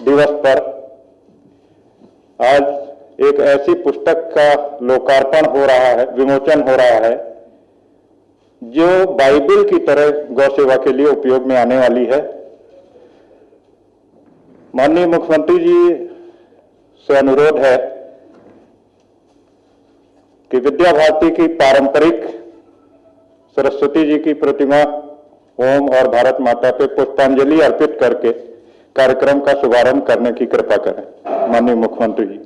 दिवस पर आज एक ऐसी पुस्तक का लोकार्पण हो रहा है, विमोचन हो रहा है, जो बाइबल की तरह गौ सेवा के लिए उपयोग में आने वाली है। माननीय मुख्यमंत्री जी से अनुरोध है कि विद्या भारती की पारंपरिक सरस्वती जी की प्रतिमा ओम और भारत माता पे पुष्पांजलि अर्पित करके कार्यक्रम का शुभारंभ करने की कृपा करें। माननीय मुख्यमंत्री जी।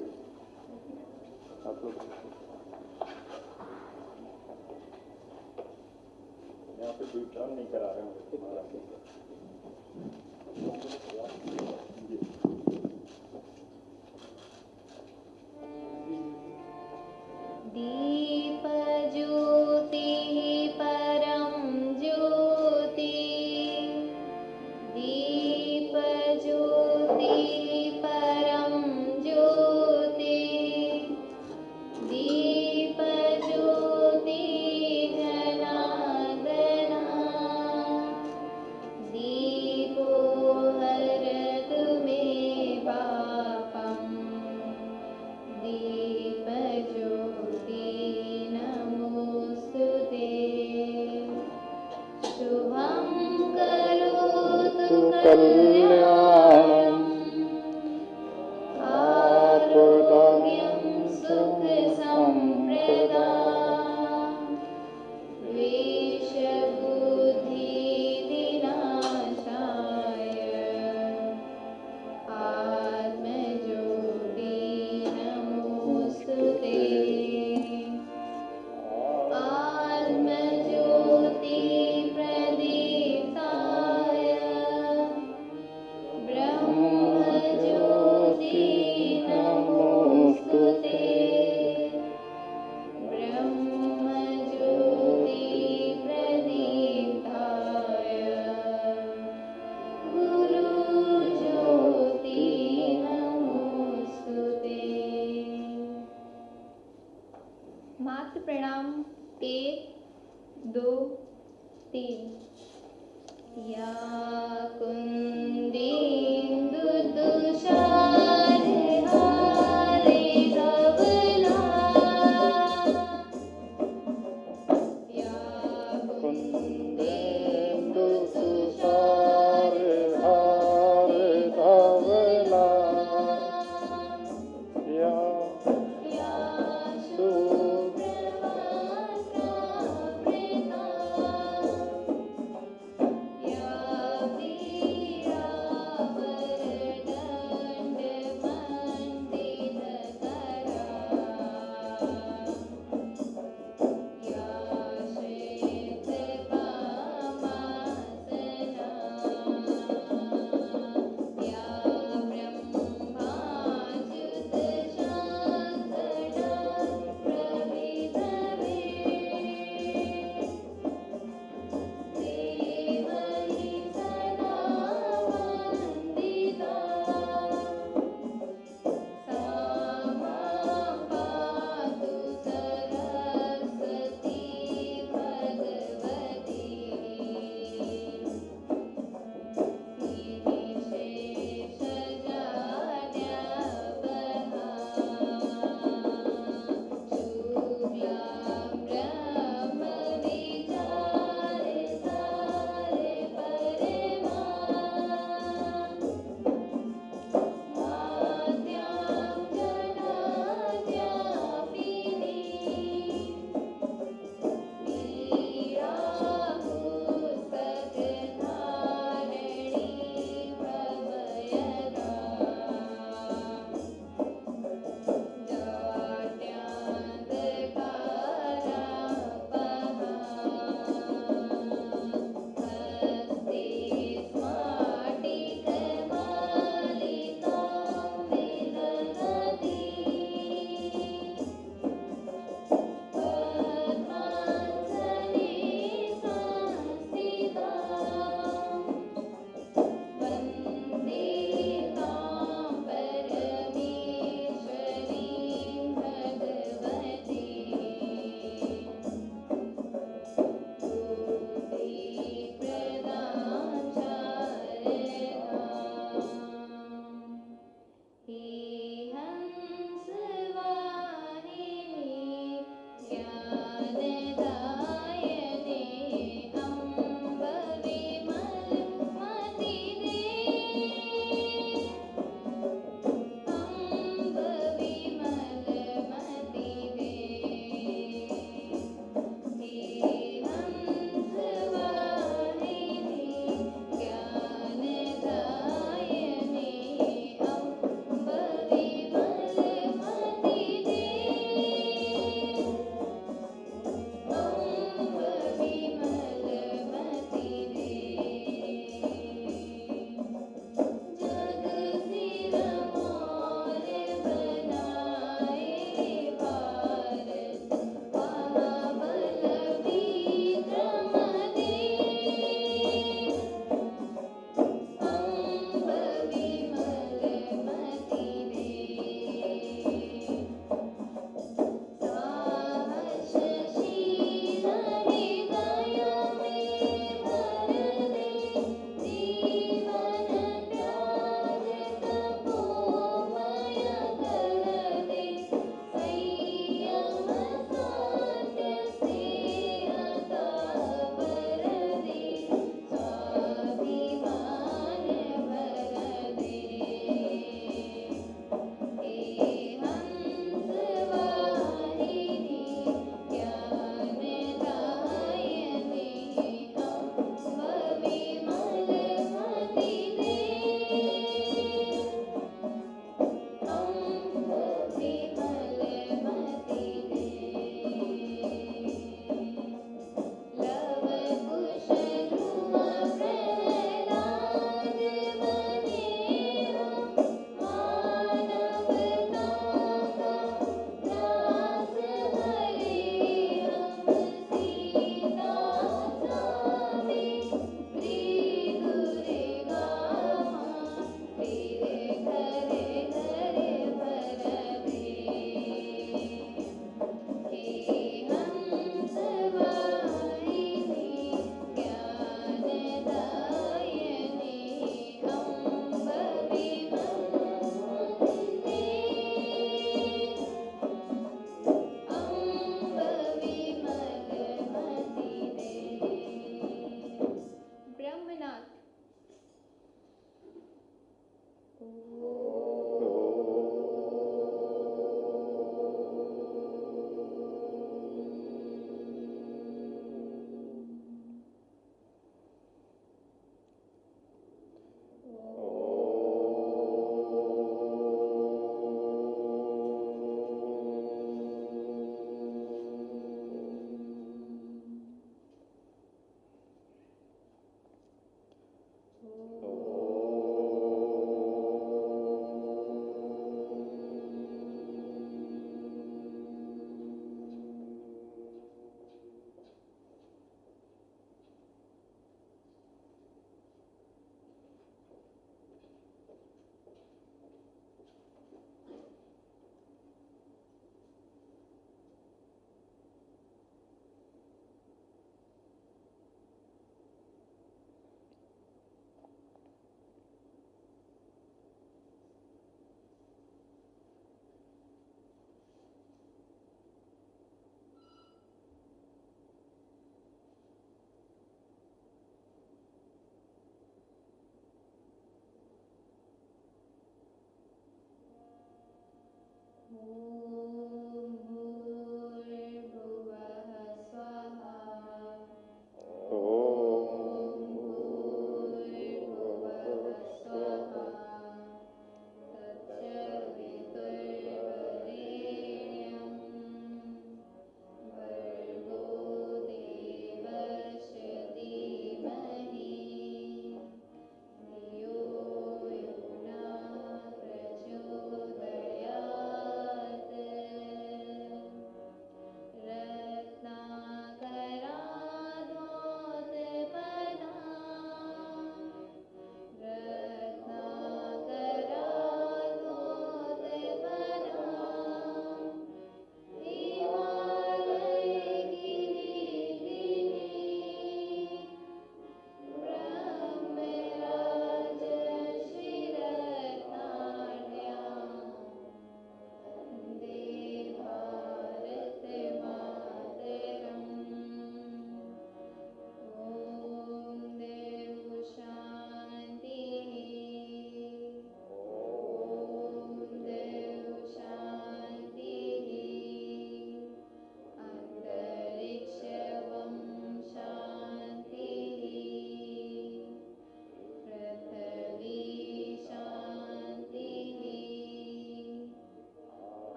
नहीं करा रहे दीप ज्योति परम ज्योति, दीप ज्योति परम ज्योति।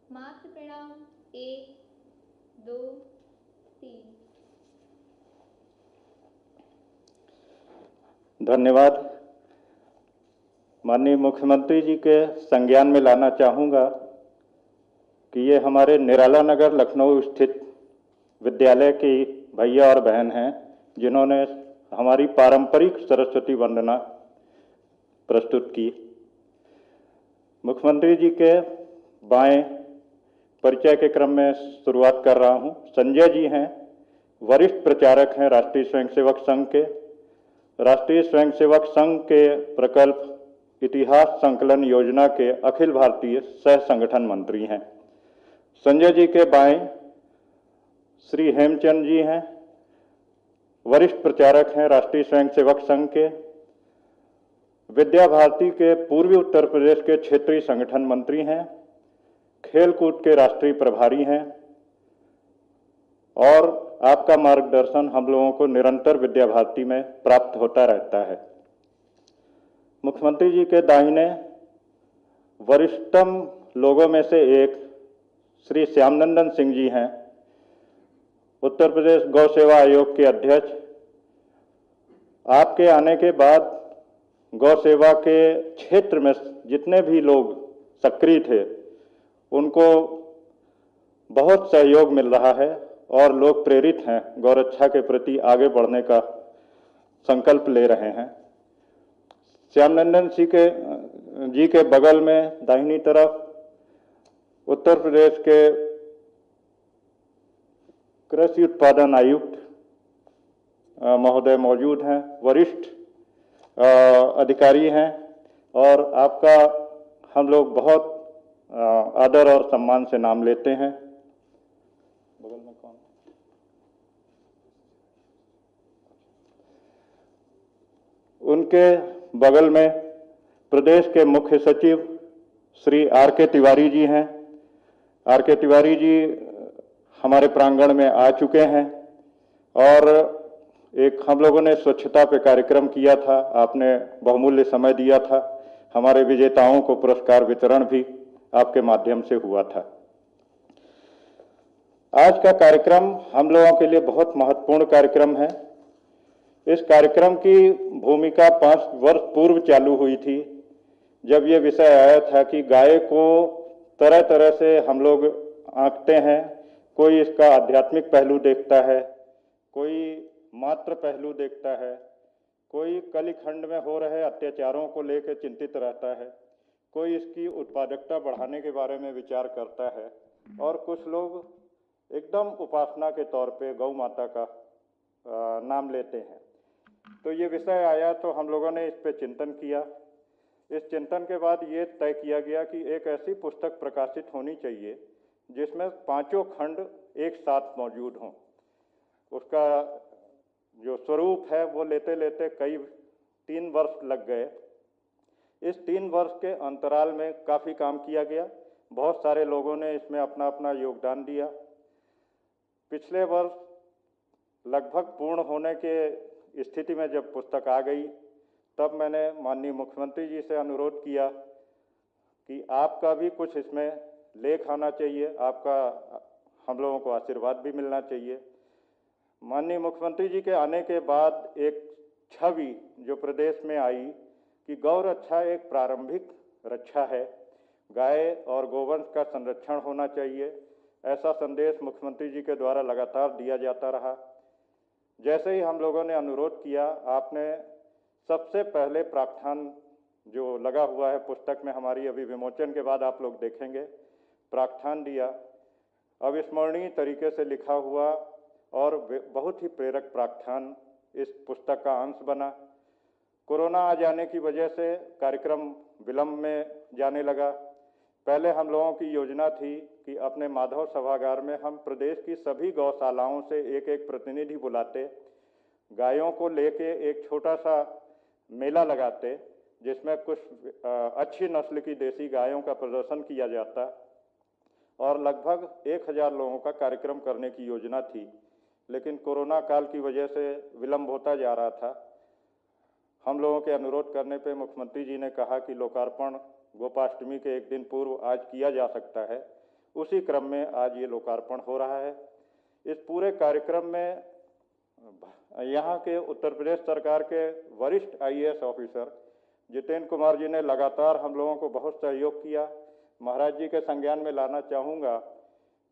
मात्र प्रणाम 1 2 3। धन्यवाद। माननीय मुख्यमंत्री जी के संज्ञान में लाना चाहूँगा कि ये हमारे निराला नगर लखनऊ स्थित विद्यालय की भैया और बहन हैं, जिन्होंने हमारी पारंपरिक सरस्वती वंदना प्रस्तुत की। मुख्यमंत्री जी के बाएं परिचय के क्रम में शुरुआत कर रहा हूं। संजय जी हैं, वरिष्ठ प्रचारक हैं राष्ट्रीय स्वयंसेवक संघ के। राष्ट्रीय स्वयंसेवक संघ के प्रकल्प इतिहास संकलन योजना के अखिल भारतीय सह संगठन मंत्री हैं। संजय जी के बाएं श्री हेमचंद जी हैं, वरिष्ठ प्रचारक हैं राष्ट्रीय स्वयंसेवक संघ के। विद्या भारती के पूर्वी उत्तर प्रदेश के क्षेत्रीय संगठन मंत्री हैं, खेलकूद के राष्ट्रीय प्रभारी हैं और आपका मार्गदर्शन हम लोगों को निरंतर विद्या भारती में प्राप्त होता रहता है। मुख्यमंत्री जी के दाहिने वरिष्ठतम लोगों में से एक श्री श्यामनंदन सिंह जी हैं, उत्तर प्रदेश गौ सेवा आयोग के अध्यक्ष। आपके आने के बाद गौ सेवा के क्षेत्र में जितने भी लोग सक्रिय थे उनको बहुत सहयोग मिल रहा है और लोग प्रेरित हैं, गौरक्षा के प्रति आगे बढ़ने का संकल्प ले रहे हैं। श्यामनंदन जी के बगल में दाहिनी तरफ उत्तर प्रदेश के कृषि उत्पादन आयुक्त महोदय मौजूद हैं, वरिष्ठ अधिकारी हैं और आपका हम लोग बहुत आदर और सम्मान से नाम लेते हैं। बगल में कौन? उनके बगल में प्रदेश के मुख्य सचिव श्री R.K. तिवारी जी हैं। R.K. तिवारी जी हमारे प्रांगण में आ चुके हैं और एक हम लोगों ने स्वच्छता पे कार्यक्रम किया था, आपने बहुमूल्य समय दिया था। हमारे विजेताओं को पुरस्कार वितरण भी आपके माध्यम से हुआ था। आज का कार्यक्रम हम लोगों के लिए बहुत महत्वपूर्ण कार्यक्रम है। इस कार्यक्रम की भूमिका 5 वर्ष पूर्व चालू हुई थी, जब ये विषय आया था कि गाय को तरह तरह से हम लोग आंकते हैं। कोई इसका आध्यात्मिक पहलू देखता है, कोई मात्र पहलू देखता है, कोई कलिखंड में हो रहे अत्याचारों को लेकर चिंतित रहता है, कोई इसकी उत्पादकता बढ़ाने के बारे में विचार करता है और कुछ लोग एकदम उपासना के तौर पे गौ माता का नाम लेते हैं। तो ये विषय आया तो हम लोगों ने इस पे चिंतन किया। इस चिंतन के बाद ये तय किया गया कि एक ऐसी पुस्तक प्रकाशित होनी चाहिए जिसमें 5 खंड एक साथ मौजूद हों। उसका जो स्वरूप है वो लेते लेते कई 3 वर्ष लग गए। इस 3 वर्ष के अंतराल में काफ़ी काम किया गया, बहुत सारे लोगों ने इसमें अपना अपना योगदान दिया। पिछले वर्ष लगभग पूर्ण होने के स्थिति में जब पुस्तक आ गई तब मैंने माननीय मुख्यमंत्री जी से अनुरोध किया कि आपका भी कुछ इसमें लेख आना चाहिए, आपका हम लोगों को आशीर्वाद भी मिलना चाहिए। माननीय मुख्यमंत्री जी के आने के बाद एक छवि जो प्रदेश में आई कि गौ रक्षा एक प्रारंभिक रक्षा है, गाय और गोवंश का संरक्षण होना चाहिए, ऐसा संदेश मुख्यमंत्री जी के द्वारा लगातार दिया जाता रहा। जैसे ही हम लोगों ने अनुरोध किया, आपने सबसे पहले प्रावधान जो लगा हुआ है पुस्तक में, हमारी अभी विमोचन के बाद आप लोग देखेंगे, प्रावधान दिया। अविस्मरणीय तरीके से लिखा हुआ और बहुत ही प्रेरक प्रावधान इस पुस्तक का अंश बना। कोरोना आ जाने की वजह से कार्यक्रम विलंब में जाने लगा। पहले हम लोगों की योजना थी कि अपने माधव सभागार में हम प्रदेश की सभी गौशालाओं से एक एक प्रतिनिधि बुलाते, गायों को लेके एक छोटा सा मेला लगाते जिसमें कुछ अच्छी नस्ल की देसी गायों का प्रदर्शन किया जाता और लगभग 1000 लोगों का कार्यक्रम करने की योजना थी। लेकिन कोरोना काल की वजह से विलंब होता जा रहा था। हम लोगों के अनुरोध करने पे मुख्यमंत्री जी ने कहा कि लोकार्पण गोपाष्टमी के एक दिन पूर्व आज किया जा सकता है। उसी क्रम में आज ये लोकार्पण हो रहा है। इस पूरे कार्यक्रम में यहाँ के उत्तर प्रदेश सरकार के वरिष्ठ IAS ऑफिसर जितेंद्र कुमार जी ने लगातार हम लोगों को बहुत सहयोग किया। महाराज जी के संज्ञान में लाना चाहूँगा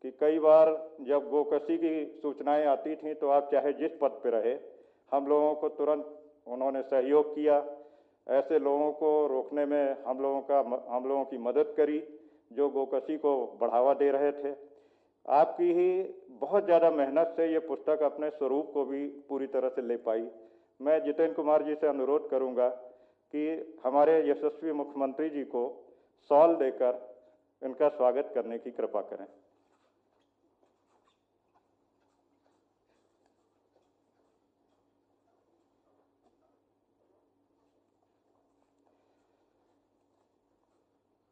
कि कई बार जब गोकशी की सूचनाएं आती थीं तो आप चाहे जिस पद पर रहे, हम लोगों को तुरंत उन्होंने सहयोग किया। ऐसे लोगों को रोकने में हम लोगों की मदद करी जो गोकशी को बढ़ावा दे रहे थे। आपकी ही बहुत ज़्यादा मेहनत से ये पुस्तक अपने स्वरूप को भी पूरी तरह से ले पाई। मैं जितेंद्र कुमार जी से अनुरोध करूंगा कि हमारे यशस्वी मुख्यमंत्री जी को शॉल देकर इनका स्वागत करने की कृपा करें।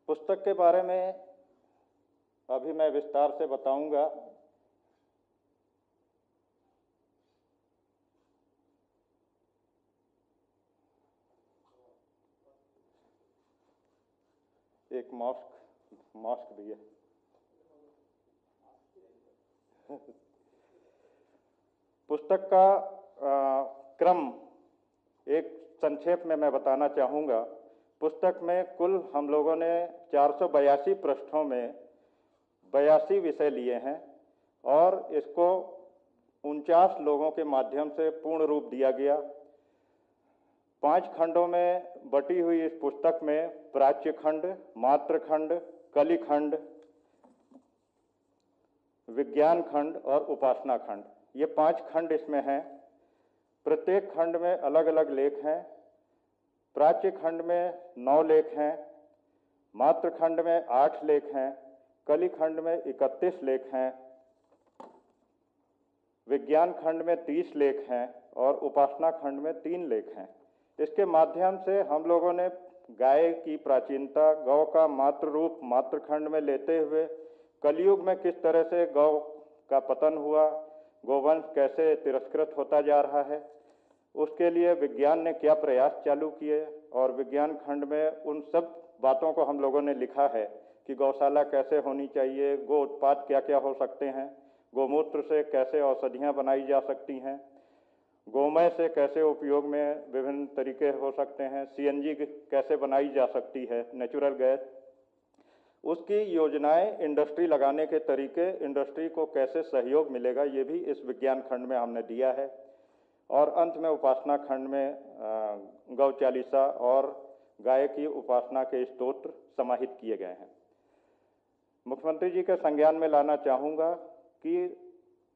पुस्तक के बारे में अभी मैं विस्तार से बताऊंगा। एक मास्क मास्क दिए। पुस्तक का क्रम एक संक्षेप में मैं बताना चाहूँगा। पुस्तक में कुल हम लोगों ने 482 पृष्ठों में 82 विषय लिए हैं और इसको 49 लोगों के माध्यम से पूर्ण रूप दिया गया। 5 खंडों में बटी हुई इस पुस्तक में प्राच्य खंड, मात्र खंड, कली खंड, विज्ञान खंड और उपासना खंड, ये 5 खंड इसमें हैं। प्रत्येक खंड में अलग अलग लेख हैं। प्राच्य खंड में 9 लेख हैं, मात्र खंड में 8 लेख हैं, कली खंड में 31 लेख हैं, विज्ञान खंड में 30 लेख हैं और उपासना खंड में 3 लेख हैं। इसके माध्यम से हम लोगों ने गाय की प्राचीनता, गौ का मात्र रूप मात्र खंड में लेते हुए कलयुग में किस तरह से गौ का पतन हुआ, गोवंश कैसे तिरस्कृत होता जा रहा है, उसके लिए विज्ञान ने क्या प्रयास चालू किए और विज्ञान खंड में उन सब बातों को हम लोगों ने लिखा है कि गौशाला कैसे होनी चाहिए, गो उत्पाद क्या क्या हो सकते हैं, गोमूत्र से कैसे औषधियाँ बनाई जा सकती हैं, गोमय से कैसे उपयोग में विभिन्न तरीके हो सकते हैं, सीएनजी कैसे बनाई जा सकती है, नेचुरल गैस, उसकी योजनाएं, इंडस्ट्री लगाने के तरीके, इंडस्ट्री को कैसे सहयोग मिलेगा, ये भी इस विज्ञान खंड में हमने दिया है। और अंत में उपासना खंड में गौ चालीसा और गाय की उपासना के स्तोत्र समाहित किए गए हैं। मुख्यमंत्री जी के संज्ञान में लाना चाहूँगा कि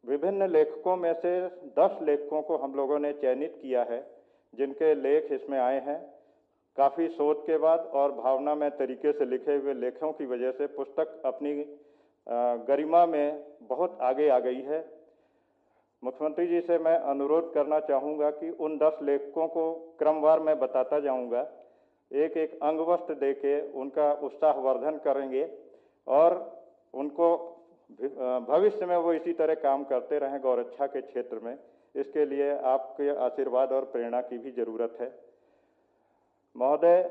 विभिन्न लेखकों में से 10 लेखकों को हम लोगों ने चयनित किया है, जिनके लेख इसमें आए हैं। काफ़ी शोध के बाद और भावनामय तरीके से लिखे हुए लेखों की वजह से पुस्तक अपनी गरिमा में बहुत आगे आ गई है। मुख्यमंत्री जी से मैं अनुरोध करना चाहूँगा कि उन 10 लेखकों को क्रमवार मैं बताता जाऊँगा, एक एक अंगवस्त्र देके उनका उत्साहवर्धन करेंगे और उनको भविष्य में वो इसी तरह काम करते रहें गौरक्षा के क्षेत्र में। इसके लिए आपके आशीर्वाद और प्रेरणा की भी जरूरत है। महोदय,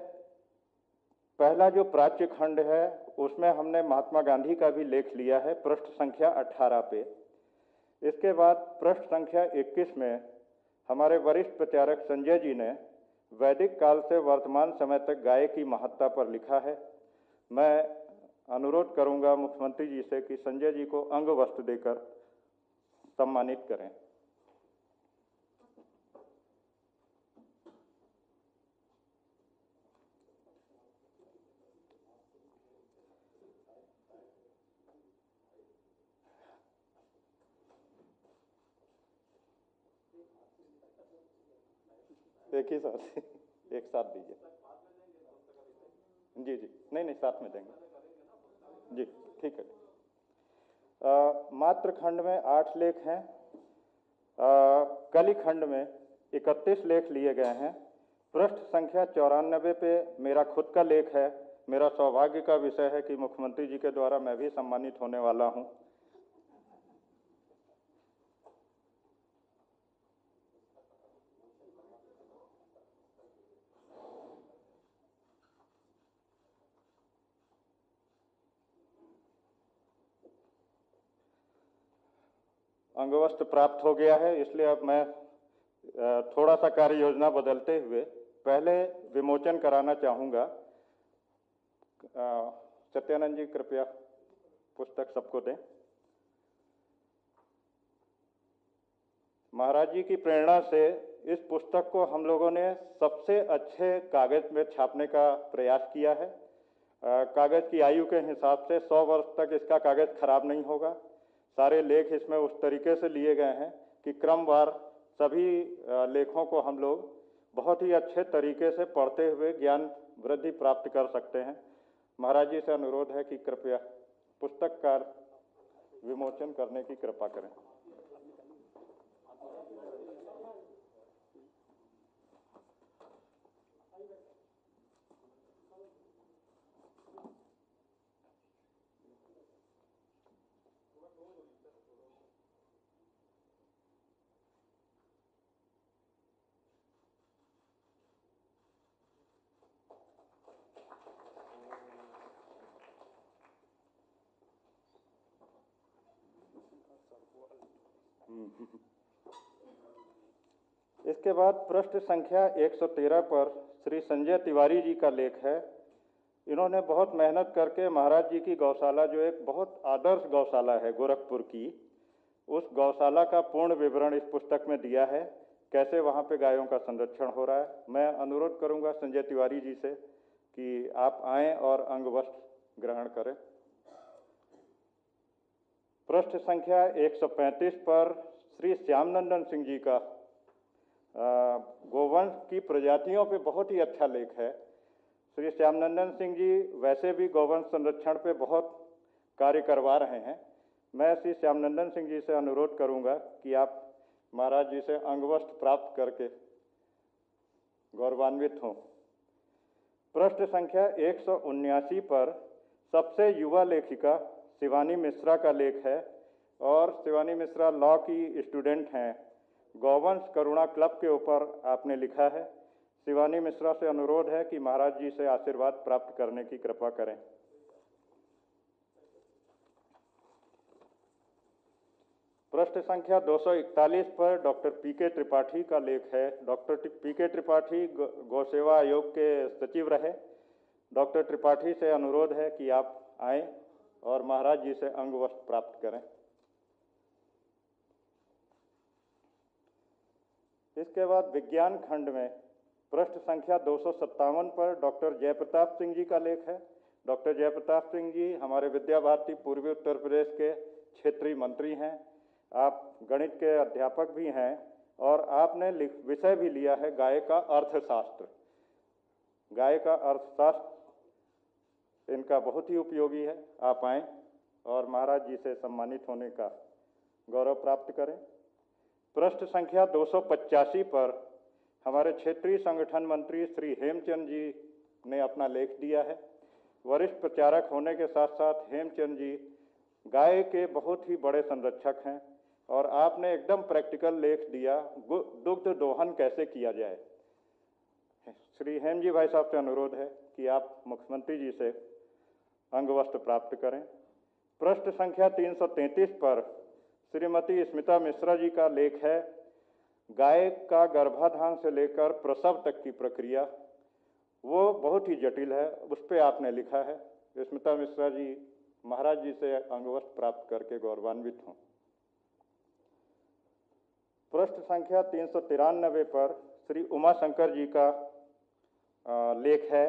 पहला जो प्राच्य खंड है उसमें हमने महात्मा गांधी का भी लेख लिया है, पृष्ठ संख्या 18 पे। इसके बाद पृष्ठ संख्या 21 में हमारे वरिष्ठ प्रचारक संजय जी ने वैदिक काल से वर्तमान समय तक गाय की महत्ता पर लिखा है। मैं अनुरोध करूंगा मुख्यमंत्री जी से कि संजय जी को अंग वस्त्र देकर सम्मानित करें। एक ही साथ एक साथ दीजिए। जी जी, नहीं साथ में देंगे जी, ठीक है। मात्र खंड में 8 लेख हैं, कली खंड में 31 लेख लिए गए हैं। पृष्ठ संख्या 94 पे मेरा खुद का लेख है। मेरा सौभाग्य का विषय है कि मुख्यमंत्री जी के द्वारा मैं भी सम्मानित होने वाला हूं। अंगवस्त्र प्राप्त हो गया है, इसलिए अब मैं थोड़ा सा कार्य योजना बदलते हुए पहले विमोचन कराना चाहूँगा। सत्यानंद जी कृपया पुस्तक सबको दें। महाराज जी की प्रेरणा से इस पुस्तक को हम लोगों ने सबसे अच्छे कागज में छापने का प्रयास किया है। कागज की आयु के हिसाब से 100 वर्ष तक इसका कागज खराब नहीं होगा। सारे लेख इसमें उस तरीके से लिए गए हैं कि क्रमवार सभी लेखों को हम लोग बहुत ही अच्छे तरीके से पढ़ते हुए ज्ञान वृद्धि प्राप्त कर सकते हैं। महाराज जी से अनुरोध है कि कृपया पुस्तक का विमोचन करने की कृपा करें। इसके बाद पृष्ठ संख्या 113 पर श्री संजय तिवारी जी का लेख है। इन्होंने बहुत मेहनत करके महाराज जी की गौशाला, जो एक बहुत आदर्श गौशाला है गोरखपुर की, उस गौशाला का पूर्ण विवरण इस पुस्तक में दिया है, कैसे वहाँ पे गायों का संरक्षण हो रहा है। मैं अनुरोध करूँगा संजय तिवारी जी से कि आप आएँ और अंगवस्त्र ग्रहण करें। पृष्ठ संख्या 135 पर श्री श्यामनंदन सिंह जी का गोवंश की प्रजातियों पे बहुत ही अच्छा लेख है। श्री श्यामनंदन सिंह जी वैसे भी गौवंश संरक्षण पे बहुत कार्य करवा रहे हैं। मैं श्री श्यामनंदन सिंह जी से अनुरोध करूंगा कि आप महाराज जी से अंगवस्त्र प्राप्त करके गौरवान्वित हों। पृष्ठ संख्या 179 पर सबसे युवा लेखिका शिवानी मिश्रा का लेख है और शिवानी मिश्रा लॉ की स्टूडेंट हैं। गौवंश करुणा क्लब के ऊपर आपने लिखा है। शिवानी मिश्रा से अनुरोध है कि महाराज जी से आशीर्वाद प्राप्त करने की कृपा करें। पृष्ठ संख्या 241 पर डॉक्टर पीके त्रिपाठी का लेख है। डॉक्टर पीके त्रिपाठी गौसेवा आयोग के सचिव रहे। डॉक्टर त्रिपाठी से अनुरोध है कि आप आएं और महाराज जी से अंगवस्त्र प्राप्त करें। इसके बाद विज्ञान खंड में पृष्ठ संख्या 257 पर डॉक्टर जयप्रताप सिंह जी का लेख है। डॉक्टर जयप्रताप सिंह जी हमारे विद्या भारती पूर्वी उत्तर प्रदेश के क्षेत्रीय मंत्री हैं। आप गणित के अध्यापक भी हैं और आपने विषय भी लिया है गाय का अर्थशास्त्र। गाय का अर्थशास्त्र इनका बहुत ही उपयोगी है। आप आएँ और महाराज जी से सम्मानित होने का गौरव प्राप्त करें। पृष्ठ संख्या 285 पर हमारे क्षेत्रीय संगठन मंत्री श्री हेमचंद जी ने अपना लेख दिया है। वरिष्ठ प्रचारक होने के साथ साथ हेमचंद जी गाय के बहुत ही बड़े संरक्षक हैं और आपने एकदम प्रैक्टिकल लेख दिया, दुग्ध दोहन कैसे किया जाए। श्री हेम जी भाई साहब से अनुरोध है कि आप मुख्यमंत्री जी से अंगवस्त्र प्राप्त करें। पृष्ठ संख्या 333 पर श्रीमती स्मिता मिश्रा जी का लेख है, गाय का गर्भाधान से लेकर प्रसव तक की प्रक्रिया, वो बहुत ही जटिल है, उस पर आपने लिखा है। स्मिता मिश्रा जी महाराज जी से अंगवस्त्र प्राप्त करके गौरवान्वित हों। पृष्ठ संख्या 393 पर श्री उमा शंकर जी का लेख है,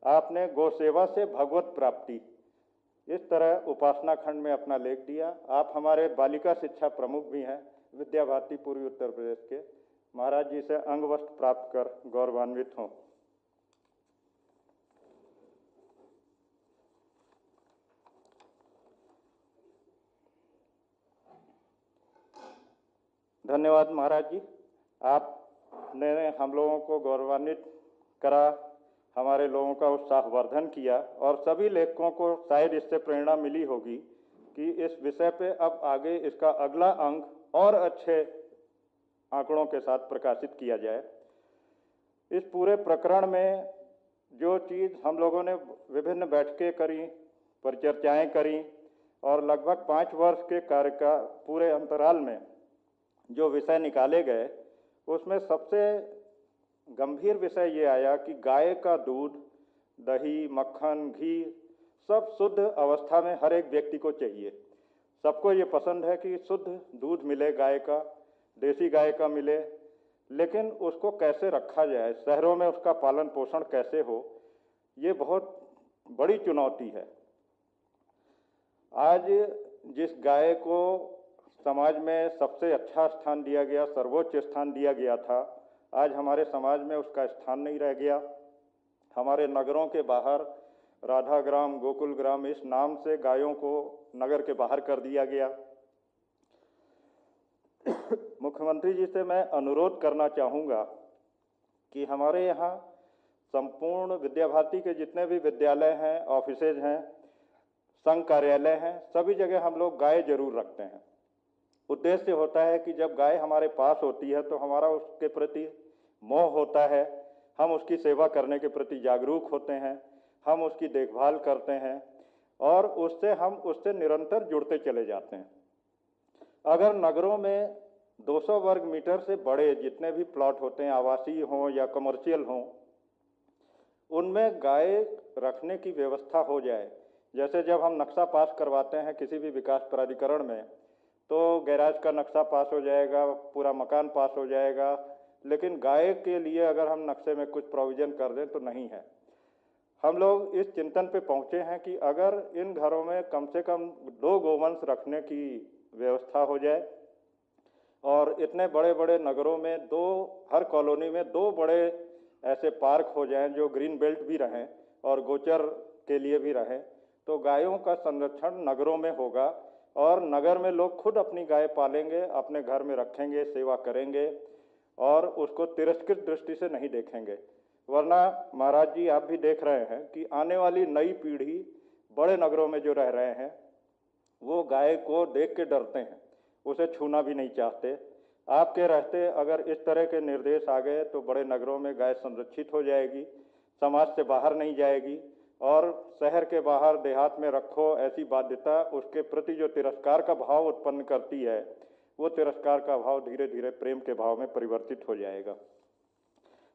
आपने गौसेवा से भगवत प्राप्ति, इस तरह उपासना खंड में अपना लेख दिया। आप हमारे बालिका शिक्षा प्रमुख भी हैं विद्या भारती पूर्वी उत्तर प्रदेश के। महाराज जी से अंगवस्त्र प्राप्त कर गौरवान्वित हों। धन्यवाद महाराज जी, आपने हम लोगों को गौरवान्वित करा, हमारे लोगों का उत्साहवर्धन किया और सभी लेखकों को शायद इससे प्रेरणा मिली होगी कि इस विषय पे अब आगे इसका अगला अंक और अच्छे आंकड़ों के साथ प्रकाशित किया जाए। इस पूरे प्रकरण में जो चीज़ हम लोगों ने विभिन्न बैठकें करी, परिचर्चाएं करी और लगभग 5 वर्ष के कार्य का पूरे अंतराल में जो विषय निकाले गए, उसमें सबसे गंभीर विषय ये आया कि गाय का दूध, दही, मक्खन, घी सब शुद्ध अवस्था में हर एक व्यक्ति को चाहिए। सबको ये पसंद है कि शुद्ध दूध मिले गाय का, देसी गाय का मिले, लेकिन उसको कैसे रखा जाए, शहरों में उसका पालन पोषण कैसे हो, ये बहुत बड़ी चुनौती है। आज जिस गाय को समाज में सबसे अच्छा स्थान दिया गया, सर्वोच्च स्थान दिया गया था, आज हमारे समाज में उसका स्थान नहीं रह गया। हमारे नगरों के बाहर राधा ग्राम, गोकुल ग्राम, इस नाम से गायों को नगर के बाहर कर दिया गया। मुख्यमंत्री जी से मैं अनुरोध करना चाहूँगा कि हमारे यहाँ संपूर्ण विद्या भारती के जितने भी विद्यालय हैं, ऑफिसेज हैं, संघ कार्यालय हैं, सभी जगह हम लोग गाय जरूर रखते हैं। उद्देश्य होता है कि जब गाय हमारे पास होती है तो हमारा उसके प्रति मोह होता है, हम उसकी सेवा करने के प्रति जागरूक होते हैं, हम उसकी देखभाल करते हैं और हम उससे निरंतर जुड़ते चले जाते हैं। अगर नगरों में 200 वर्ग मीटर से बड़े जितने भी प्लॉट होते हैं, आवासीय हों या कमर्शियल हों, उनमें गाय रखने की व्यवस्था हो जाए। जैसे जब हम नक्शा पास करवाते हैं किसी भी विकास प्राधिकरण में, तो गैराज का नक्शा पास हो जाएगा, पूरा मकान पास हो जाएगा, लेकिन गाय के लिए अगर हम नक्शे में कुछ प्रोविज़न कर दें तो नहीं है। हम लोग इस चिंतन पे पहुँचे हैं कि अगर इन घरों में कम से कम 2 गोवंश रखने की व्यवस्था हो जाए और इतने बड़े बड़े नगरों में हर कॉलोनी में 2 बड़े ऐसे पार्क हो जाएं जो ग्रीन बेल्ट भी रहें और गोचर के लिए भी रहें, तो गायों का संरक्षण नगरों में होगा और नगर में लोग खुद अपनी गाय पालेंगे, अपने घर में रखेंगे, सेवा करेंगे और उसको तिरस्कृत दृष्टि से नहीं देखेंगे। वरना महाराज जी, आप भी देख रहे हैं कि आने वाली नई पीढ़ी बड़े नगरों में जो रह रहे हैं वो गाय को देख के डरते हैं, उसे छूना भी नहीं चाहते। आपके रहते अगर इस तरह के निर्देश आ गए तो बड़े नगरों में गाय संरक्षित हो जाएगी, समाज से बाहर नहीं जाएगी और शहर के बाहर देहात में रखो ऐसी बाध्यता उसके प्रति जो तिरस्कार का भाव उत्पन्न करती है, वो तिरस्कार का भाव धीरे धीरे प्रेम के भाव में परिवर्तित हो जाएगा।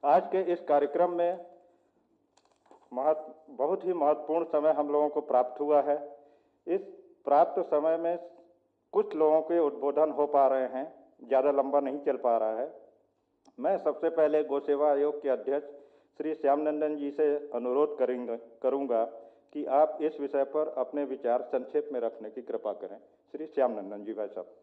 आज के इस कार्यक्रम में बहुत ही महत्वपूर्ण समय हम लोगों को प्राप्त हुआ है। इस प्राप्त समय में कुछ लोगों के उद्बोधन हो पा रहे हैं, ज़्यादा लंबा नहीं चल पा रहा है। मैं सबसे पहले गौ सेवा आयोग के अध्यक्ष श्री श्याम नंदन जी से अनुरोध करूंगा कि आप इस विषय पर अपने विचार संक्षेप में रखने की कृपा करें। श्री श्याम नंदन जी, भाई साहब।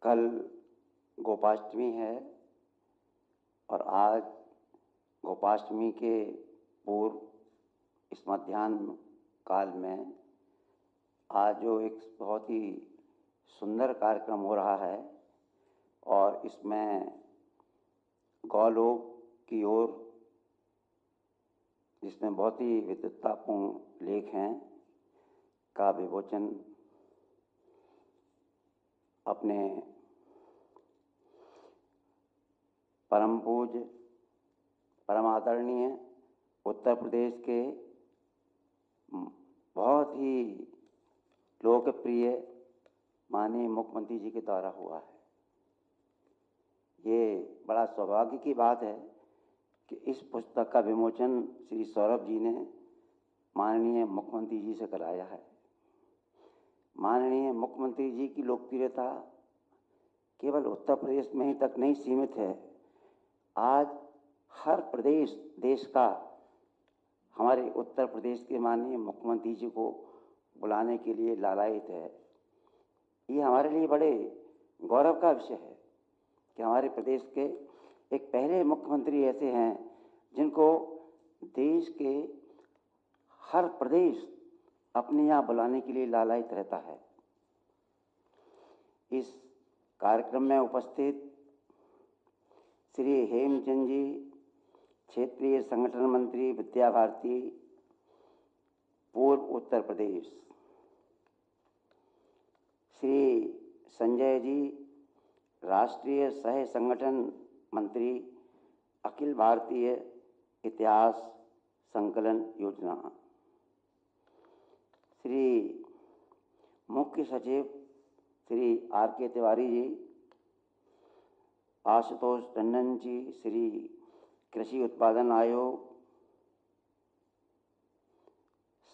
कल गोपाष्टमी है और आज गोपाष्टमी के पूर्व इस मध्याह्न काल में आज जो एक बहुत ही सुंदर कार्यक्रम हो रहा है और इसमें गौलोक की ओर, जिसमें बहुत ही विद्वत्तापूर्ण लेख हैं, का विमोचन अपने परम पूज्य परम आदरणीय उत्तर प्रदेश के बहुत ही लोकप्रिय माननीय मुख्यमंत्री जी के द्वारा हुआ है। ये बड़ा सौभाग्य की बात है कि इस पुस्तक का विमोचन श्री सौरभ जी ने माननीय मुख्यमंत्री जी से कराया है। माननीय मुख्यमंत्री जी की लोकप्रियता केवल उत्तर प्रदेश में ही तक नहीं सीमित है, आज हर प्रदेश देश का हमारे उत्तर प्रदेश के माननीय मुख्यमंत्री जी को बुलाने के लिए लालायित है। ये हमारे लिए बड़े गौरव का विषय है कि हमारे प्रदेश के एक पहले मुख्यमंत्री ऐसे हैं जिनको देश के हर प्रदेश अपने यहाँ बुलाने के लिए लालायित रहता है। इस कार्यक्रम में उपस्थित श्री हेमचंद जी, क्षेत्रीय संगठन मंत्री विद्या भारती, पूर्व उत्तर प्रदेश, श्री संजय जी, राष्ट्रीय सह संगठन मंत्री, अखिल भारतीय इतिहास संकलन योजना, श्री मुख्य सचिव श्री R.K. तिवारी जी, आशुतोष टंडन जी, श्री कृषि उत्पादन आयोग,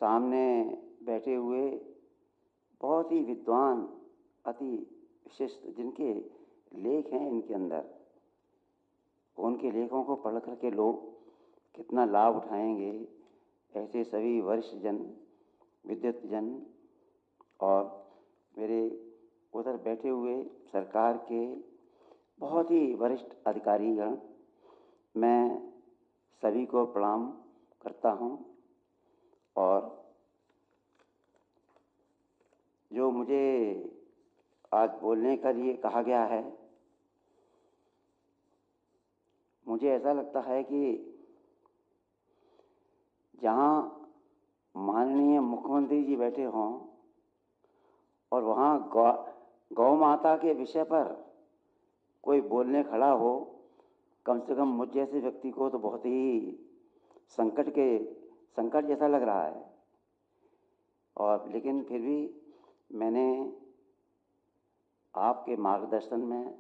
सामने बैठे हुए बहुत ही विद्वान, अति विशिष्ट जिनके लेख हैं इनके अंदर, उनके लेखों को पढ़ करके लोग कितना लाभ उठाएंगे, ऐसे सभी वरिष्ठ जन, विद्वत जन और मेरे उधर बैठे हुए सरकार के बहुत ही वरिष्ठ अधिकारीगण, मैं सभी को प्रणाम करता हूं। और जो मुझे आज बोलने के लिए कहा गया है। मुझे ऐसा लगता है कि जहाँ माननीय मुख्यमंत्री जी बैठे हों और वहाँ गौ माता के विषय पर कोई बोलने खड़ा हो, कम से कम मुझ जैसे व्यक्ति को तो बहुत ही संकट जैसा लग रहा है। और लेकिन फिर भी मैंने आपके मार्गदर्शन में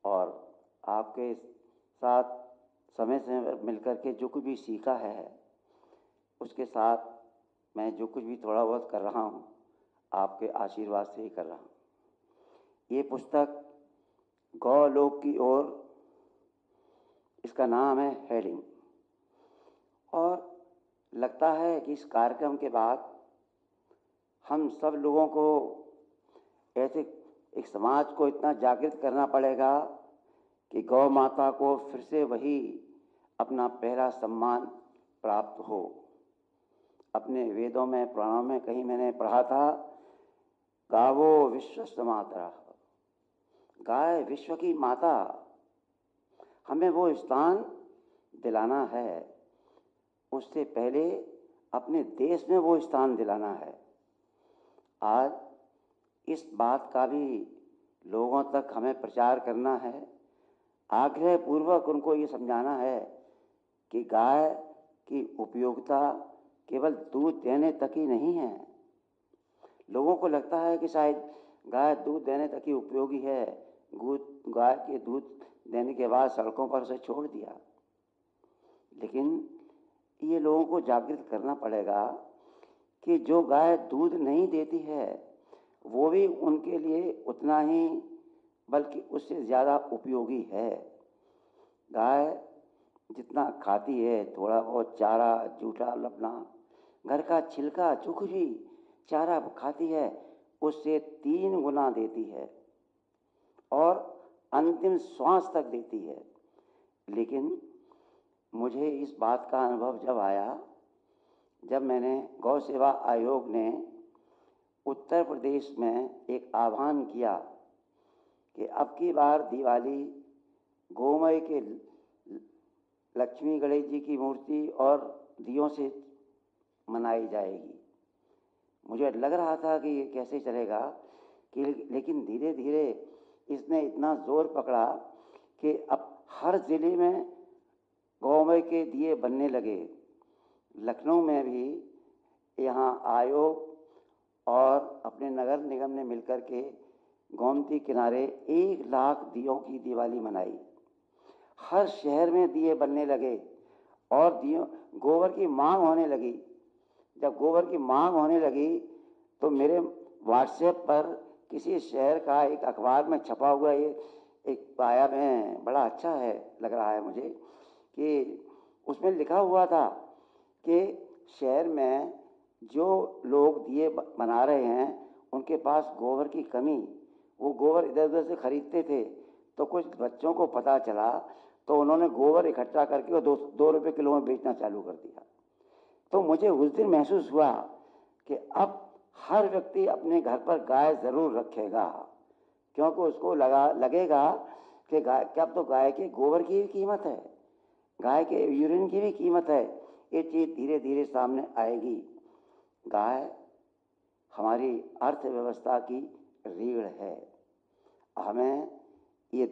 और आपके साथ समय पर मिलकर के जो कुछ भी सीखा है, उसके साथ मैं जो कुछ भी थोड़ा बहुत कर रहा हूँ, आपके आशीर्वाद से ही कर रहा हूँ। ये पुस्तक गौलोक की ओर, इसका नाम है हेडिंग। और लगता है कि इस कार्यक्रम के बाद हम सब लोगों को ऐसे एक समाज को इतना जागृत करना पड़ेगा कि गौ माता को फिर से वही अपना पहला सम्मान प्राप्त हो। अपने वेदों में, पुराणों में कहीं मैंने पढ़ा था, गावो विश्वस्य मातरः, गाय विश्व की माता। हमें वो स्थान दिलाना है, उससे पहले अपने देश में वो स्थान दिलाना है। आज इस बात का भी लोगों तक हमें प्रचार करना है, आग्रह पूर्वक उनको ये समझाना है कि गाय की उपयोगिता केवल दूध देने तक ही नहीं है। लोगों को लगता है कि शायद गाय दूध देने तक ही उपयोगी है, गाय के दूध देने के बाद सड़कों पर उसे छोड़ दिया। लेकिन ये लोगों को जागृत करना पड़ेगा कि जो गाय दूध नहीं देती है वो भी उनके लिए उतना ही, बल्कि उससे ज़्यादा उपयोगी है। गाय जितना खाती है, थोड़ा बहुत चारा, जूठा लपना, घर का छिलका, जो कुछ भी चारा खाती है, उससे 3 गुना देती है और अंतिम श्वास तक देती है। लेकिन मुझे इस बात का अनुभव जब आया, जब मैंने गौ सेवा आयोग ने उत्तर प्रदेश में एक आह्वान किया कि अब की बार दिवाली गोमय के लक्ष्मी गणेश जी की मूर्ति और दियों से मनाई जाएगी। मुझे लग रहा था कि ये कैसे चलेगा, कि लेकिन धीरे धीरे इसने इतना जोर पकड़ा कि अब हर ज़िले में गौमय के दिए बनने लगे। लखनऊ में भी यहाँ आयोग और अपने नगर निगम ने मिलकर के गोमती किनारे 1 लाख दियों की दिवाली मनाई। हर शहर में दिए बनने लगे और गोबर की मांग होने लगी। जब गोबर की मांग होने लगी तो मेरे व्हाट्सएप पर किसी शहर का एक अखबार में छपा हुआ ये एक पाया, मैं बड़ा अच्छा है, लग रहा है मुझे, कि उसमें लिखा हुआ था कि शहर में जो लोग दिए बना रहे हैं उनके पास गोबर की कमी, वो गोबर इधर उधर से खरीदते थे। तो कुछ बच्चों को पता चला तो उन्होंने गोबर इकट्ठा करके वो 2 रुपये किलो में बेचना चालू कर दिया। तो मुझे उस दिन महसूस हुआ कि अब हर व्यक्ति अपने घर पर गाय ज़रूर रखेगा, क्योंकि उसको लगेगा कि अब तो गाय के गोबर की भी कीमत है, गाय के यूरिन की भी कीमत है। ये चीज़ धीरे धीरे सामने आएगी। गाय हमारी अर्थव्यवस्था की रीढ़ है। हमें ये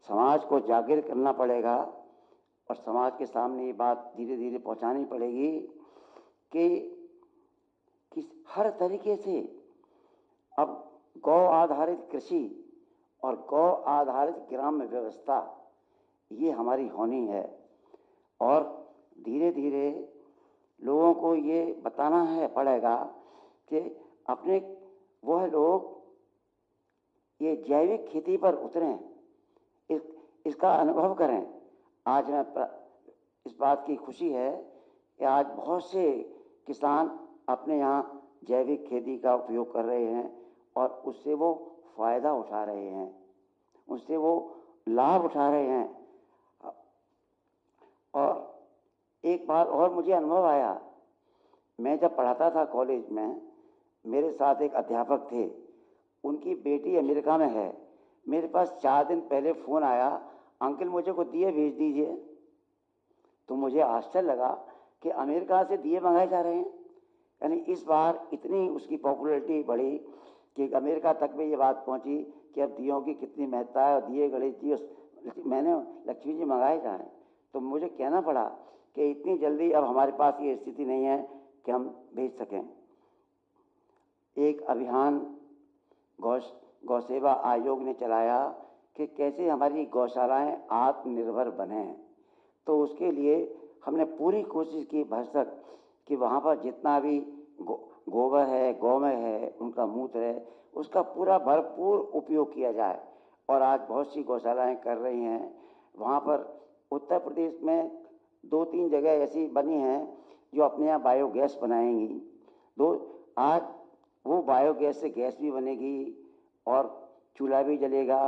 समाज को जागृत करना पड़ेगा और समाज के सामने ये बात धीरे धीरे पहुंचानी पड़ेगी कि हर तरीके से अब गौ आधारित कृषि और गौ आधारित ग्राम्य व्यवस्था ये हमारी होनी है। और धीरे धीरे लोगों को ये बताना पड़ेगा कि अपने वह लोग ये जैविक खेती पर उतरें, इसका अनुभव करें। आज मैं इस बात की खुशी है कि आज बहुत से किसान अपने यहाँ जैविक खेती का उपयोग कर रहे हैं और उससे वो फ़ायदा उठा रहे हैं, उससे वो लाभ उठा रहे हैं। और एक बार और मुझे अनुभव आया, मैं जब पढ़ाता था कॉलेज में, मेरे साथ एक अध्यापक थे उनकी बेटी अमेरिका में है। मेरे पास 4 दिन पहले फ़ोन आया, अंकल मुझे को दिए भेज दीजिए। तो मुझे आश्चर्य लगा कि अमेरिका से दिए मंगाए जा रहे हैं। यानी इस बार इतनी उसकी पॉपुलैरिटी बढ़ी कि अमेरिका तक में ये बात पहुंची कि अब दियों की कितनी महत्ता है और दिए गणेश जी मैंने लक्ष्मी जी मंगाए जाएँ। तो मुझे कहना पड़ा कि इतनी जल्दी अब हमारे पास ये स्थिति नहीं है कि हम भेज सकें। एक अभियान गौ सेवा आयोग ने चलाया कि कैसे हमारी गौशालाएं आत्मनिर्भर बने। तो उसके लिए हमने पूरी कोशिश की भरसक कि वहाँ पर जितना भी गोबर है, गौमय है, उनका मूत्र है, उसका पूरा भरपूर उपयोग किया जाए। और आज बहुत सी गौशालाएं कर रही हैं। वहाँ पर उत्तर प्रदेश में 2-3 जगह ऐसी बनी हैं जो अपने यहाँ बायोगैस बनाएंगी। आज वो बायोगैस से गैस भी बनेगी और चूल्हा भी जलेगा।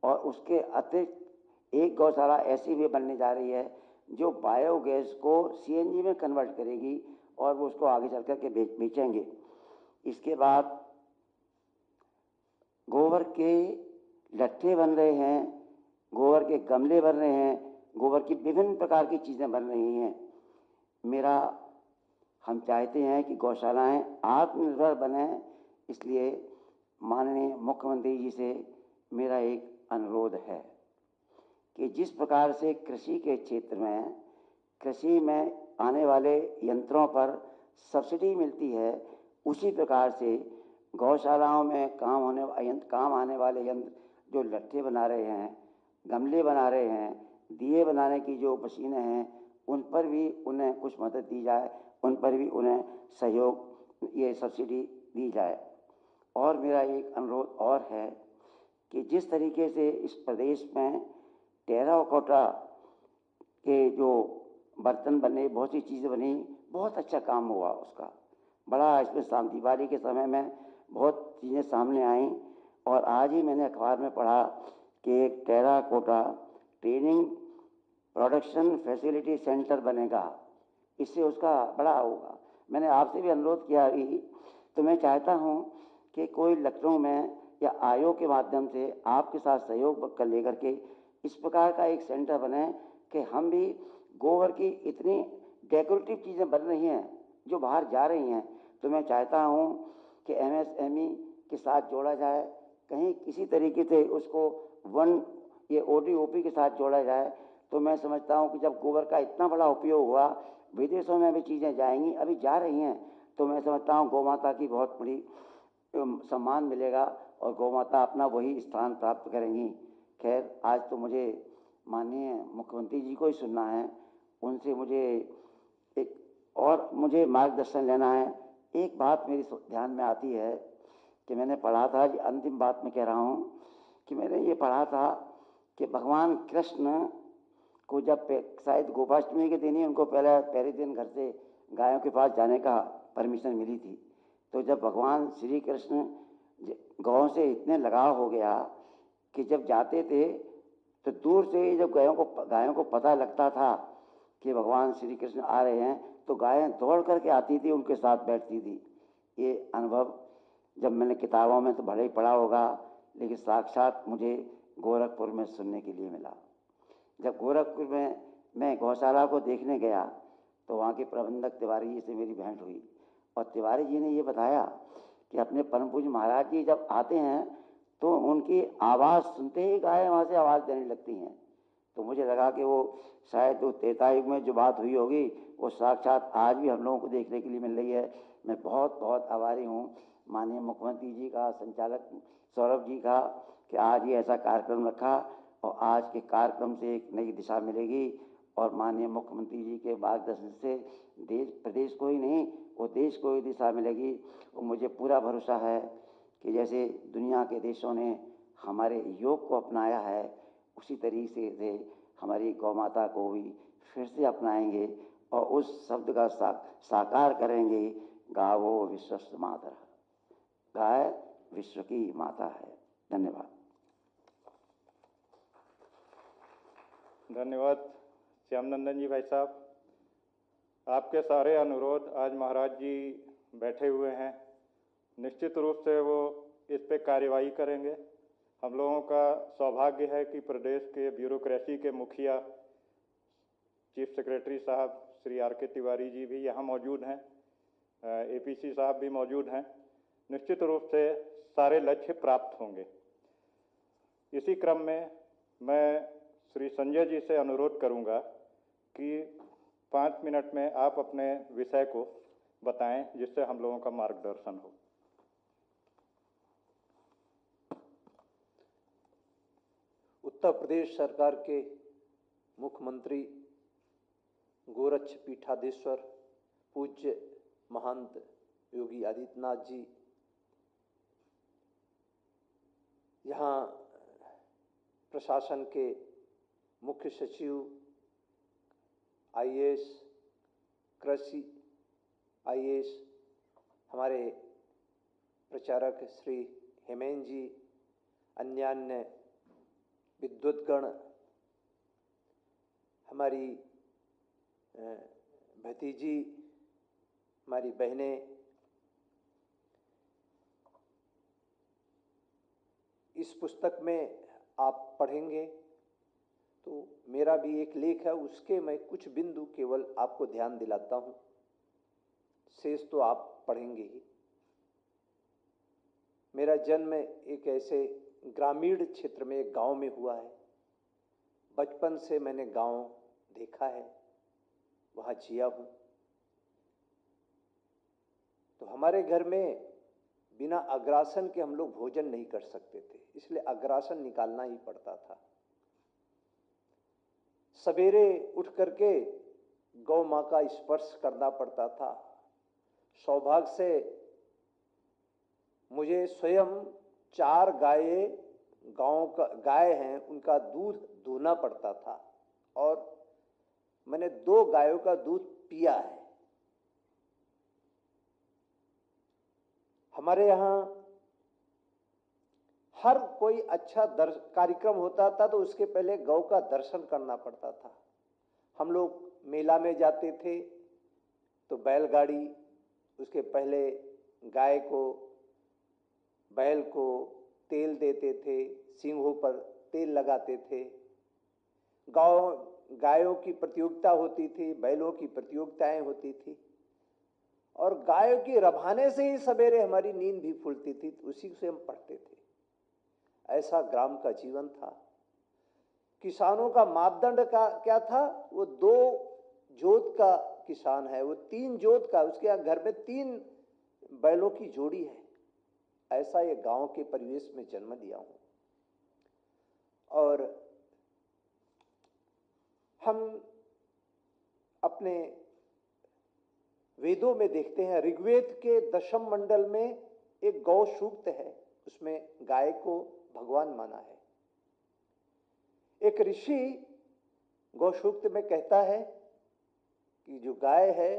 और उसके अतिरिक्त एक गौशाला ऐसी भी बनने जा रही है जो बायोगैस को सीएनजी में कन्वर्ट करेगी और वो उसको आगे चल कर के बेचेंगे। इसके बाद गोबर के लट्ठे बन रहे हैं, गोबर के गमले बन रहे हैं, गोबर की विभिन्न प्रकार की चीज़ें बन रही हैं। हम चाहते हैं कि गौशालाएं आत्मनिर्भर बने। इसलिए माननीय मुख्यमंत्री जी से मेरा एक अनुरोध है कि जिस प्रकार से कृषि के क्षेत्र में, कृषि में आने वाले यंत्रों पर सब्सिडी मिलती है, उसी प्रकार से गौशालाओं में काम आने वाले यंत्र जो लट्ठे बना रहे हैं, गमले बना रहे हैं, दिए बनाने की जो मशीनें हैं, उन पर भी उन्हें कुछ मदद दी जाए, उन पर भी उन्हें सहयोग, ये सब्सिडी दी जाए। और मेरा एक अनुरोध और है कि जिस तरीके से इस प्रदेश में टेराकोटा के जो बर्तन बने, बहुत सी चीज़ें बनी, बहुत अच्छा काम हुआ उसका। बड़ा इसमें दिवाली के समय में बहुत चीज़ें सामने आईं। और आज ही मैंने अखबार में पढ़ा कि एक terracotta training production facility centre बनेगा। इससे उसका बड़ा होगा। मैंने आपसे भी अनुरोध किया ही, तो मैं चाहता हूँ कि कोई लखनऊ में या आयोग के माध्यम से आपके साथ सहयोग कर लेकर के इस प्रकार का एक सेंटर बने कि हम भी गोबर की इतनी डेकोरेटिव चीज़ें बन रही हैं जो बाहर जा रही हैं, तो मैं चाहता हूँ कि एमएसएमई के साथ जोड़ा जाए, कहीं किसी तरीके से उसको ये ओडीओपी के साथ जोड़ा जाए। तो मैं समझता हूँ कि जब गोबर का इतना बड़ा उपयोग हुआ, विदेशों में भी चीज़ें जाएंगी, अभी जा रही हैं, तो मैं समझता हूँ गौ माता की बहुत बड़ी सम्मान मिलेगा और गौ माता अपना वही स्थान प्राप्त करेंगी। खैर, आज तो मुझे माननीय मुख्यमंत्री जी को ही सुनना है, उनसे मुझे मार्गदर्शन लेना है। एक बात मेरी ध्यान में आती है कि मैंने पढ़ा था, कि अंतिम बात मैं कह रहा हूँ कि मैंने ये पढ़ा था कि भगवान कृष्ण को जब शायद गोपाष्टमी के दिन ही उनको पहले दिन घर से गायों के पास जाने का परमिशन मिली थी। तो जब भगवान श्री कृष्ण गौ से इतने लगाव हो गया कि जब जाते थे तो दूर से जब गायों को पता लगता था कि भगवान श्री कृष्ण आ रहे हैं, तो गायें दौड़ करके आती थी, उनके साथ बैठती थी। ये अनुभव जब मैंने किताबों में तो भले ही पढ़ा होगा, लेकिन साक्षात मुझे गोरखपुर में सुनने के लिए मिला। जब गोरखपुर में मैं गौशाला को देखने गया तो वहाँ के प्रबंधक तिवारी जी से मेरी भेंट हुई और तिवारी जी ने ये बताया कि अपने परम पूज्य महाराज जी जब आते हैं तो उनकी आवाज़ सुनते ही गायें वहाँ से आवाज़ देने लगती हैं। तो मुझे लगा कि वो शायद वो त्रेता युग में जो बात हुई होगी वो साक्षात आज भी हम लोगों को देखने के लिए मिल रही है। मैं बहुत बहुत आभारी हूँ माननीय मुख्यमंत्री जी का, संचालक सौरभ जी का, कि आज ये ऐसा कार्यक्रम रखा और आज के कार्यक्रम से एक नई दिशा मिलेगी और माननीय मुख्यमंत्री जी के मार्गदर्शन से प्रदेश को ही नहीं, वो देश को ही दिशा मिलेगी। और मुझे पूरा भरोसा है कि जैसे दुनिया के देशों ने हमारे योग को अपनाया है, उसी तरीके से हमारी गौ माता को भी फिर से अपनाएंगे और उस शब्द का साकार करेंगे, गावो विश्वस्य मातरः, गाय विश्व की माता है। धन्यवाद। धन्यवाद श्यामनंदन जी भाई साहब। आपके सारे अनुरोध आज महाराज जी बैठे हुए हैं, निश्चित रूप से वो इस पे कार्यवाही करेंगे। हम लोगों का सौभाग्य है कि प्रदेश के ब्यूरोक्रेसी के मुखिया चीफ सेक्रेटरी साहब श्री R.K. तिवारी जी भी यहाँ मौजूद हैं, APC साहब भी मौजूद हैं। निश्चित रूप से सारे लक्ष्य प्राप्त होंगे। इसी क्रम में मैं श्री संजय जी से अनुरोध करूंगा कि 5 मिनट में आप अपने विषय को बताएं, जिससे हम लोगों का मार्गदर्शन हो। उत्तर प्रदेश सरकार के मुख्यमंत्री गोरक्ष पीठाधीश्वर पूज्य महंत योगी आदित्यनाथ जी, यहाँ प्रशासन के मुख्य सचिव, IAS, कृषि IAS, हमारे प्रचारक श्री हेमेंद्र जी, अन्यान्य विद्वतगण, हमारी भतीजी, हमारी बहनें, इस पुस्तक में आप पढ़ेंगे तो मेरा भी एक लेख है, उसके मैं कुछ बिंदु केवल आपको ध्यान दिलाता हूँ, शेष तो आप पढ़ेंगे ही। मेरा जन्म एक ऐसे ग्रामीण क्षेत्र में, एक गांव में हुआ है। बचपन से मैंने गांव देखा है, वहाँ जिया हूँ। तो हमारे घर में बिना अग्रासन के हम लोग भोजन नहीं कर सकते थे, इसलिए अग्रासन निकालना ही पड़ता था। सवेरे उठ करके गौ माँ का स्पर्श करना पड़ता था। सौभाग्य से मुझे स्वयं 4 गाय हैं, उनका दूध दूहना पड़ता था और मैंने 2 गायों का दूध पिया है। हमारे यहाँ हर कोई अच्छा कार्यक्रम होता था तो उसके पहले गौ का दर्शन करना पड़ता था। हम लोग मेला में जाते थे तो बैलगाड़ी, उसके पहले गाय को, बैल को तेल देते थे, सींगों पर तेल लगाते थे। गायों की प्रतियोगिता होती थी, बैलों की प्रतियोगिताएं होती थी और गायों की रभाने से ही सवेरे हमारी नींद भी खुलती थी, तो उसी से हम पढ़ते थे। ऐसा ग्राम का जीवन था। किसानों का मापदंड का क्या था? वो 2 जोत का किसान है, वो 3 जोत का, उसके घर में 3 बैलों की जोड़ी है। ऐसा ये गांव के परिवेश में जन्म लिया हूं। और हम अपने वेदों में देखते हैं, ऋग्वेद के 10वें मंडल में एक गौ सूक्त है, उसमें गाय को भगवान माना है। एक ऋषि गौ सूक्त में कहता है कि जो गाय है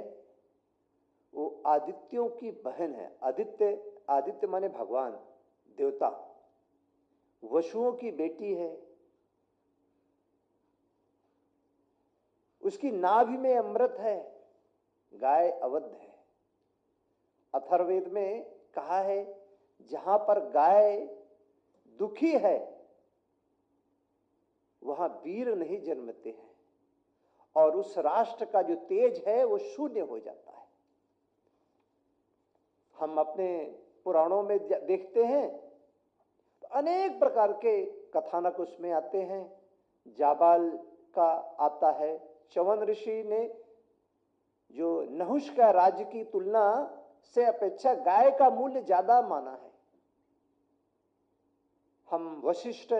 वो आदित्यों की बहन है। आदित्य माने भगवान, देवता। वसुओं की बेटी है, उसकी नाभि में अमृत है, गाय अवध है। अथर्ववेद में कहा है, जहां पर गाय दुखी है वहां वीर नहीं जन्मते हैं और उस राष्ट्र का जो तेज है वो शून्य हो जाता है। हम अपने पुराणों में देखते हैं, अनेक प्रकार के कथानक उसमें आते हैं। जाबाल का आता है, च्यवन ऋषि ने जो नहुष का राज्य की तुलना से अपेक्षा गाय का मूल्य ज्यादा माना है। हम वशिष्ठ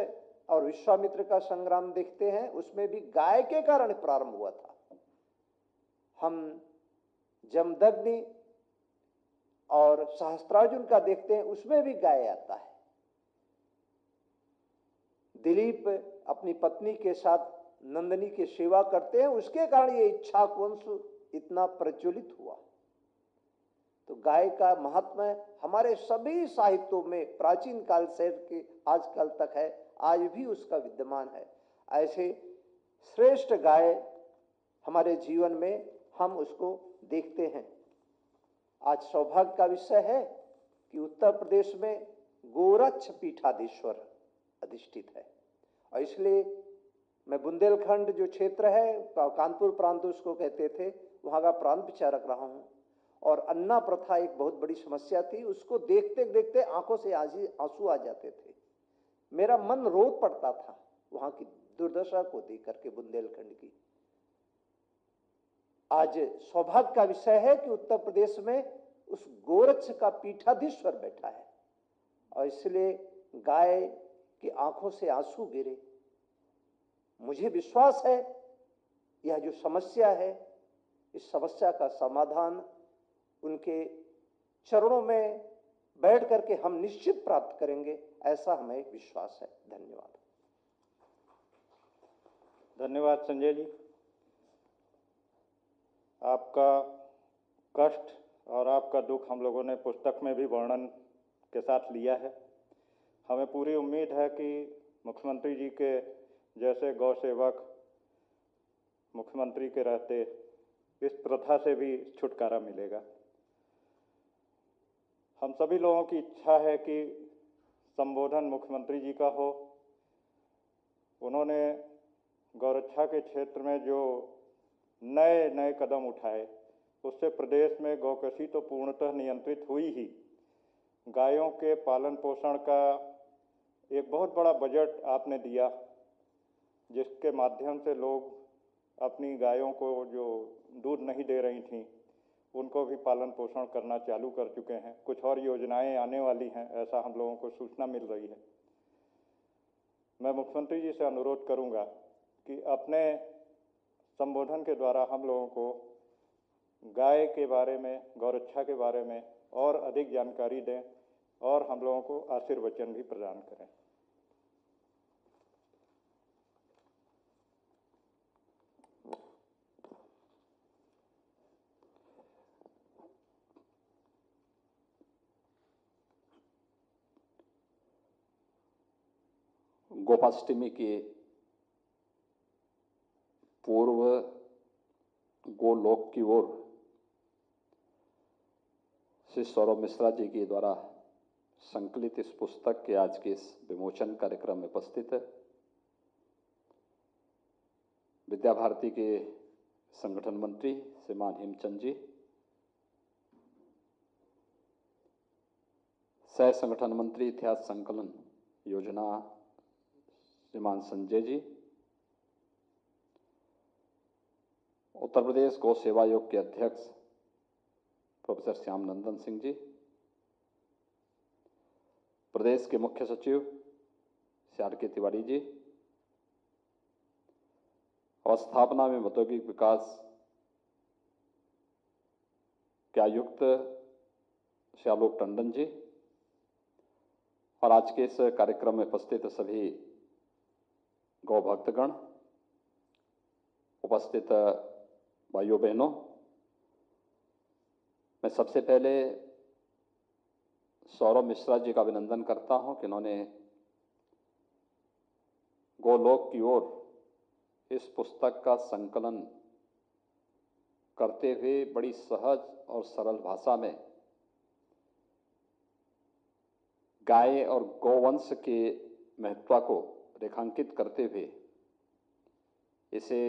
और विश्वामित्र का संग्राम देखते हैं, उसमें भी गाय के कारण प्रारंभ हुआ था। हम जमदग्नि और सहस्त्रार्जुन का देखते हैं, उसमें भी गाय आता है। दिलीप अपनी पत्नी के साथ नंदिनी की सेवा करते हैं, उसके कारण ये इक्ष्वाकु वंश इतना प्रज्वलित हुआ। तो गाय का महात्मा हमारे सभी साहित्यों में प्राचीन काल से के आजकल तक है, आज भी उसका विद्यमान है। ऐसे श्रेष्ठ गाय हमारे जीवन में हम उसको देखते हैं। आज सौभाग्य का विषय है कि उत्तर प्रदेश में गोरक्ष पीठाधीश्वर अधिष्ठित है। और इसलिए मैं बुंदेलखंड जो क्षेत्र है, कानपुर प्रांत उसको कहते थे, वहाँ का प्रांत विचारक रहा हूँ। और अन्ना प्रथा एक बहुत बड़ी समस्या थी, उसको देखते देखते आंखों से आंसू आ जाते थे। मेरा मन रो पड़ता था वहाँ की दुर्दशा को देख करके, बुंदेलखंड की। आज सौभाग्य का विषय है कि उत्तर प्रदेश में उस गोरक्ष का पीठाधीश्वर बैठा है, और इसलिए गाय की आंखों से आंसू गिरे। मुझे विश्वास है यह जो समस्या है, इस समस्या का समाधान उनके चरणों में बैठ करके हम निश्चित प्राप्त करेंगे, ऐसा हमें एक विश्वास है। धन्यवाद। धन्यवाद संजय जी। आपका कष्ट और आपका दुख हम लोगों ने पुस्तक में भी वर्णन के साथ लिया है। हमें पूरी उम्मीद है कि मुख्यमंत्री जी के जैसे गौ सेवक मुख्यमंत्री के रहते इस प्रथा से भी छुटकारा मिलेगा। हम सभी लोगों की इच्छा है कि संबोधन मुख्यमंत्री जी का हो। उन्होंने गौरक्षा के क्षेत्र में जो नए नए कदम उठाए, उससे प्रदेश में गौकृषि तो पूर्णतः नियंत्रित हुई ही, गायों के पालन पोषण का एक बहुत बड़ा बजट आपने दिया, जिसके माध्यम से लोग अपनी गायों को जो दूध नहीं दे रही थीं, उनको भी पालन पोषण करना चालू कर चुके हैं। कुछ और योजनाएं आने वाली हैं, ऐसा हम लोगों को सूचना मिल रही है। मैं मुख्यमंत्री जी से अनुरोध करूंगा कि अपने संबोधन के द्वारा हम लोगों को गाय के बारे में, गौरक्षा के बारे में और अधिक जानकारी दें और हम लोगों को आशीर्वचन भी प्रदान करें। गोपाष्टमी के पूर्व गोलोक की ओर श्री सौरभ मिश्रा जी के द्वारा संकलित इस पुस्तक के आज के इस विमोचन कार्यक्रम में उपस्थित है विद्या भारती के संगठन मंत्री श्रीमान हेमचंद जी, सह संगठन मंत्री इतिहास संकलन योजना श्रीमान संजय जी, उत्तर प्रदेश गौ सेवा आयोग के अध्यक्ष प्रोफेसर श्याम नंदन सिंह जी, प्रदेश के मुख्य सचिव श्री के तिवारी जी, अवस्थापना में औद्योगिक विकास के आयुक्त श्री आलोक टंडन जी, और आज के इस कार्यक्रम में उपस्थित सभी गौ भक्तगण, उपस्थित भाइयों बहनों, मैं सबसे पहले सौरभ मिश्रा जी का अभिनंदन करता हूं कि इन्होंने गोलोक की ओर इस पुस्तक का संकलन करते हुए बड़ी सहज और सरल भाषा में गाय और गौवंश के महत्व को रेखांकित करते हुए इसे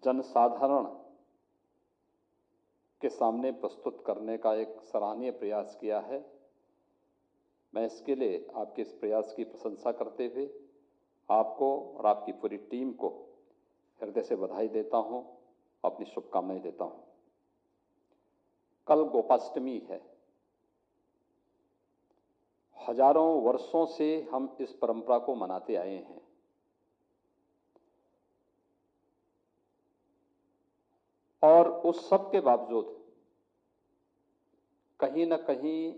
जनसाधारण के सामने प्रस्तुत करने का एक सराहनीय प्रयास किया है। मैं इसके लिए आपके इस प्रयास की प्रशंसा करते हुए आपको और आपकी पूरी टीम को हृदय से बधाई देता हूं, अपनी शुभकामनाएं देता हूं। कल गोपाष्टमी है। हजारों वर्षों से हम इस परंपरा को मनाते आए हैं। और उस सब के बावजूद कहीं न कहीं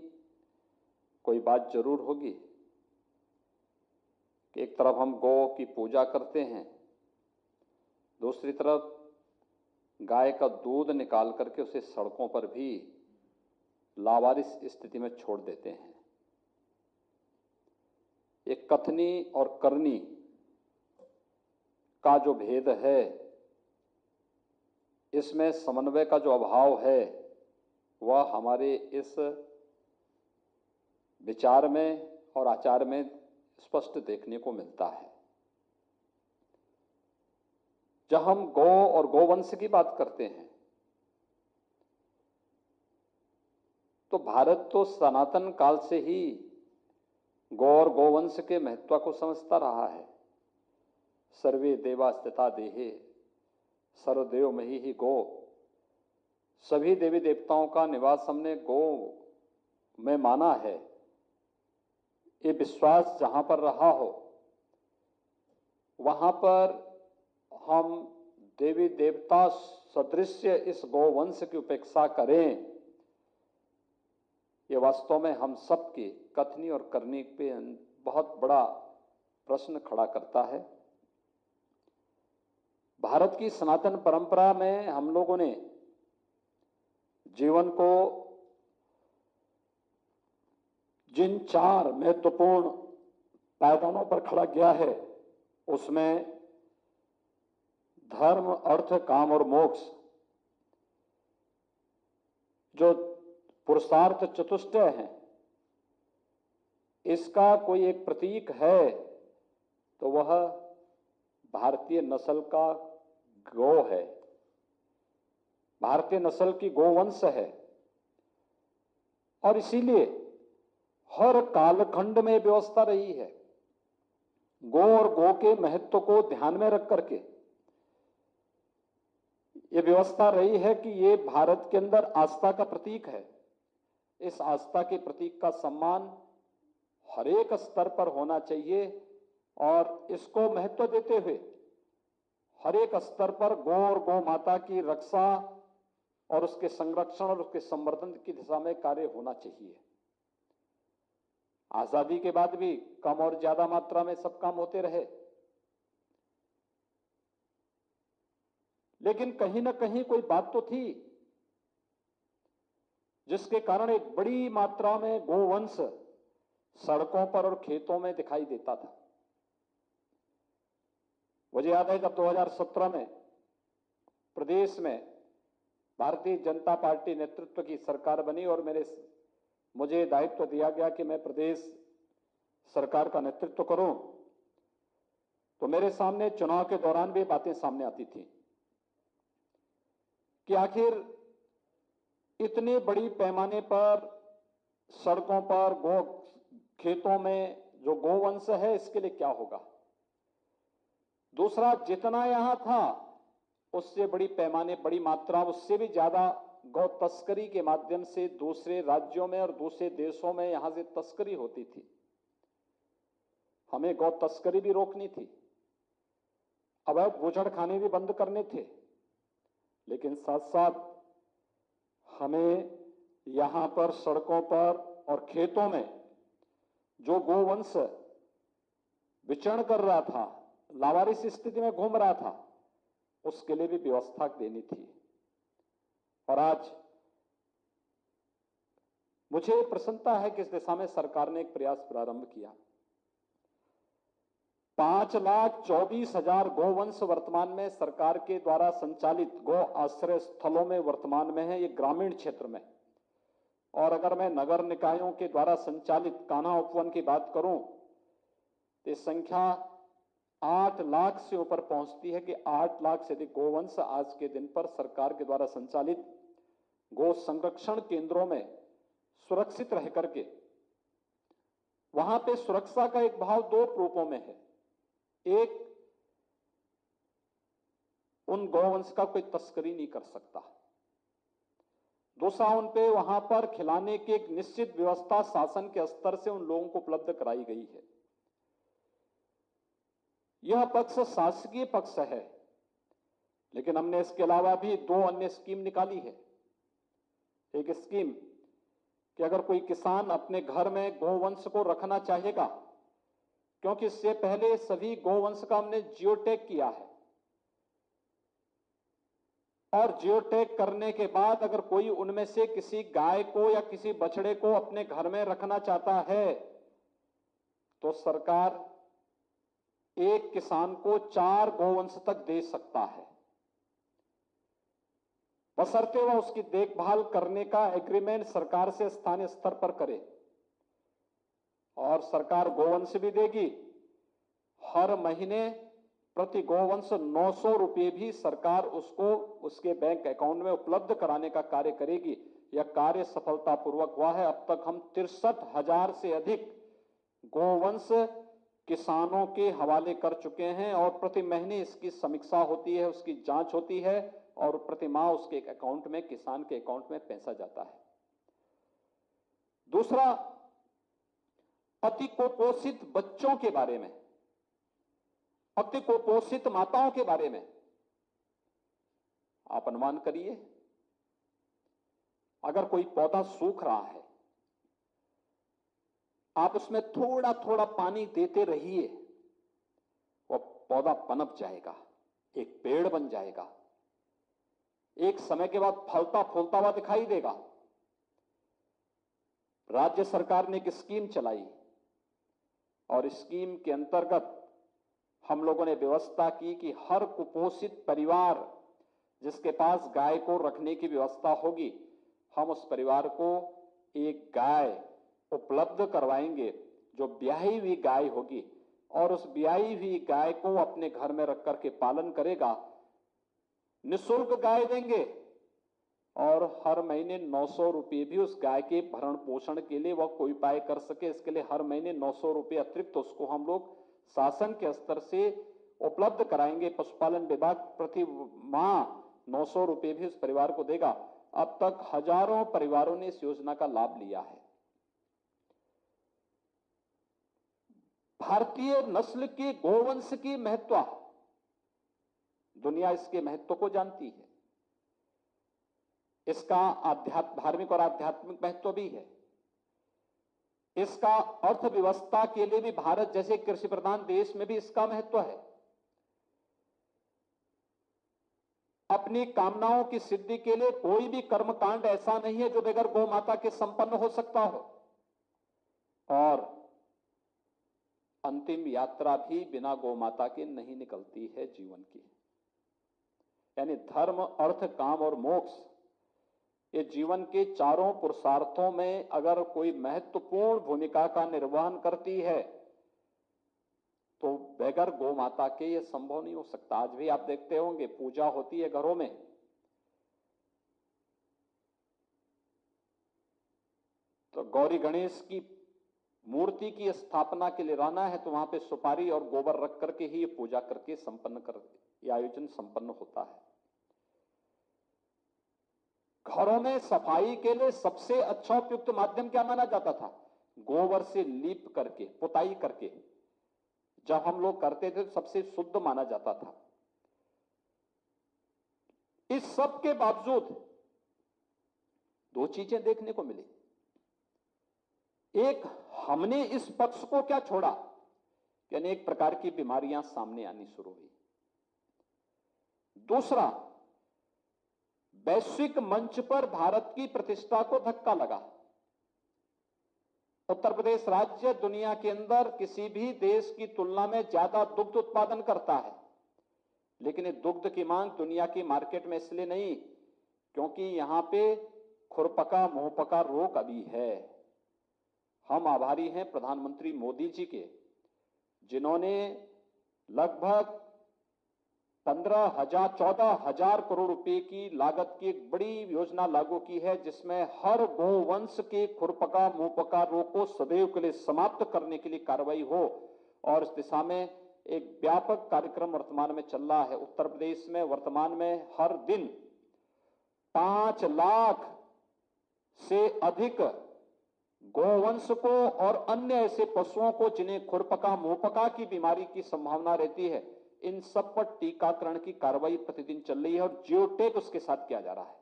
कोई बात जरूर होगी कि एक तरफ हम गौ की पूजा करते हैं, दूसरी तरफ गाय का दूध निकाल करके उसे सड़कों पर भी लावारिस स्थिति में छोड़ देते हैं। एक कथनी और करनी का जो भेद है, इसमें समन्वय का जो अभाव है, वह हमारे इस विचार में और आचार में स्पष्ट देखने को मिलता है। जब हम गौ और गोवंश की बात करते हैं तो भारत तो सनातन काल से ही गौ और गोवंश के महत्व को समझता रहा है। सर्वे देवा स्थिता देहे सर्वदेवमयी ही गौ, सभी देवी देवताओं का निवास हमने गौ में माना है। ये विश्वास जहां पर रहा हो वहां पर हम देवी देवता सदृश्य इस गौवंश की उपेक्षा करें, ये वास्तव में हम सबकी कथनी और करनी पे बहुत बड़ा प्रश्न खड़ा करता है। भारत की सनातन परंपरा में हम लोगों ने जीवन को जिन 4 महत्वपूर्ण पायदानों पर खड़ा किया है उसमें धर्म, अर्थ, काम और मोक्ष जो पुरुषार्थ चतुष्टय है, इसका कोई एक प्रतीक है तो वह भारतीय नस्ल का गौ है, भारतीय नस्ल की गोवंश है। और इसीलिए हर कालखंड में व्यवस्था रही है। गौ और गौ के महत्व को ध्यान में रख करके ये व्यवस्था रही है कि ये भारत के अंदर आस्था का प्रतीक है। इस आस्था के प्रतीक का सम्मान हर एक स्तर पर होना चाहिए और इसको महत्व देते हुए हर एक स्तर पर गौ और गौ माता की रक्षा और उसके संरक्षण और उसके संवर्धन की दिशा में कार्य होना चाहिए। आजादी के बाद भी कम और ज्यादा मात्रा में सब काम होते रहे, लेकिन कहीं ना कहीं कोई बात तो थी जिसके कारण एक बड़ी मात्रा में गोवंश सड़कों पर और खेतों में दिखाई देता था। मुझे याद है जब 2017 में प्रदेश में भारतीय जनता पार्टी नेतृत्व की सरकार बनी और मुझे दायित्व दिया गया कि मैं प्रदेश सरकार का नेतृत्व करूं, तो मेरे सामने चुनाव के दौरान भी बातें सामने आती थी कि आखिर इतने बड़ी पैमाने पर सड़कों पर गौ खेतों में जो गोवंश है इसके लिए क्या होगा। दूसरा, जितना यहां था उससे बड़ी पैमाने, बड़ी मात्रा, उससे भी ज्यादा गौ तस्करी के माध्यम से दूसरे राज्यों में और दूसरे देशों में यहां से तस्करी होती थी। हमें गौ तस्करी भी रोकनी थी, अवैध बूचड़खाने भी बंद करने थे, लेकिन साथ साथ हमें यहां पर सड़कों पर और खेतों में जो गोवंश विचरण कर रहा था, लावारिस स्थिति में घूम रहा था, उसके लिए भी व्यवस्था देनी थी। और आज मुझे प्रसन्नता है कि इस दिशा में सरकार ने एक प्रयास प्रारंभ किया। 5,24,000 गोवंश वर्तमान में सरकार के द्वारा संचालित गौ आश्रय स्थलों में वर्तमान में है, ये ग्रामीण क्षेत्र में। और अगर मैं नगर निकायों के द्वारा संचालित कान्हा उपवन की बात करूं तो संख्या 8 लाख से ऊपर पहुंचती है कि 8 लाख से अधिक गोवंश आज के दिन पर सरकार के द्वारा संचालित गौ संरक्षण केंद्रों में सुरक्षित रह करके, वहां पे सुरक्षा का एक भाव 2 रूपों में है। एक, उन गौवंश का कोई तस्करी नहीं कर सकता। दूसरा, उन पे वहां पर खिलाने की एक निश्चित व्यवस्था शासन के स्तर से उन लोगों को उपलब्ध कराई गई है। यह पक्ष शासकीय पक्ष है, लेकिन हमने इसके अलावा भी 2 अन्य स्कीम निकाली है। एक स्कीम कि अगर कोई किसान अपने घर में गोवंश को रखना चाहेगा, क्योंकि इससे पहले सभी गोवंश का हमने जियो टैग किया है, और जियो टैग करने के बाद अगर कोई उनमें से किसी गाय को या किसी बछड़े को अपने घर में रखना चाहता है तो सरकार एक किसान को 4 गोवंश तक दे सकता है, बशर्ते वह उसकी देखभाल करने का एग्रीमेंट सरकार से स्थानीय स्तर पर करे। और सरकार गोवंश भी देगी। हर महीने प्रति गोवंश 900 रुपये भी सरकार उसको उसके बैंक अकाउंट में उपलब्ध कराने का कार्य करेगी। यह कार्य सफलतापूर्वक हुआ है। अब तक हम 63,000 से अधिक गोवंश किसानों के हवाले कर चुके हैं और प्रति महीने इसकी समीक्षा होती है, उसकी जांच होती है और प्रति माह उसके अकाउंट में, किसान के अकाउंट में पैसा जाता है। दूसरा, अति कुपोषित बच्चों के बारे में, अति कुपोषित माताओं के बारे में आप अनुमान करिए, अगर कोई पौधा सूख रहा है, आप उसमें थोड़ा थोड़ा पानी देते रहिए, वह पौधा पनप जाएगा, एक पेड़ बन जाएगा, एक समय के बाद फलता फूलता हुआ दिखाई देगा। राज्य सरकार ने एक स्कीम चलाई और इस स्कीम के अंतर्गत हम लोगों ने व्यवस्था की कि हर कुपोषित परिवार जिसके पास गाय को रखने की व्यवस्था होगी, हम उस परिवार को एक गाय उपलब्ध करवाएंगे जो ब्याही हुई गाय होगी और उस ब्याही हुई गाय को अपने घर में रख करके पालन करेगा। निःशुल्क गाय देंगे और हर महीने 900 रुपये भी उस गाय के भरण पोषण के लिए वह कोई उपाय कर सके, इसके लिए हर महीने 900 रुपये अतिरिक्त उसको हम लोग शासन के स्तर से उपलब्ध कराएंगे। पशुपालन विभाग प्रति माह 900 रुपये भी उस परिवार को देगा। अब तक हजारों परिवारों ने इस योजना का लाभ लिया है। भारतीय नस्ल के गोवंश की महत्व, दुनिया इसके महत्व को जानती है। इसका धार्मिक और आध्यात्मिक महत्व भी है। इसका अर्थव्यवस्था के लिए भी, भारत जैसे कृषि प्रधान देश में भी इसका महत्व है। अपनी कामनाओं की सिद्धि के लिए कोई भी कर्मकांड ऐसा नहीं है जो बगैर गौ माता के संपन्न हो सकता हो, और अंतिम यात्रा भी बिना गौ माता के नहीं निकलती है जीवन की। यानी धर्म, अर्थ, काम और मोक्ष, ये जीवन के चारों पुरुषार्थों में अगर कोई महत्वपूर्ण भूमिका का निर्वहन करती है तो बगैर गौ माता के ये संभव नहीं हो सकता। आज भी आप देखते होंगे पूजा होती है घरों में, तो गौरी गणेश की मूर्ति की स्थापना के लिए रहना है तो वहां पे सुपारी और गोबर रख करके ही ये पूजा करके ये आयोजन संपन्न होता है। घरों में सफाई के लिए सबसे अच्छा उपयुक्त माध्यम क्या माना जाता था? गोबर से लीप करके, पुताई करके जब हम लोग करते थे तो सबसे शुद्ध माना जाता था। इस सब के बावजूद दो चीजें देखने को मिली। एक, हमने इस पक्ष को क्या छोड़ा कि अनेक प्रकार की बीमारियां सामने आनी शुरू हुई। दूसरा, वैश्विक मंच पर भारत की प्रतिष्ठा को धक्का लगा। उत्तर प्रदेश राज्य दुनिया के अंदर किसी भी देश की तुलना में ज्यादा दुग्ध उत्पादन करता है, लेकिन ये दुग्ध की मांग दुनिया की मार्केट में इसलिए नहीं क्योंकि यहां पे खुरपका मुंहपका रोग अभी है। हम आभारी हैं प्रधानमंत्री मोदी जी के, जिन्होंने लगभग 14,000 करोड़ रुपए की लागत की एक बड़ी योजना लागू की है, जिसमें हर गोवंश के खुरपका मुंहपका रोग को सदैव के लिए समाप्त करने के लिए कार्रवाई हो, और इस दिशा में एक व्यापक कार्यक्रम वर्तमान में चल रहा है। उत्तर प्रदेश में वर्तमान में हर दिन 5 लाख से अधिक गोवंश को और अन्य ऐसे पशुओं को जिन्हें खुरपका मुंहपका की बीमारी की संभावना रहती है, इन सब पर टीकाकरण की कार्रवाई प्रतिदिन चल रही है और जियोटेक उसके साथ किया जा रहा है।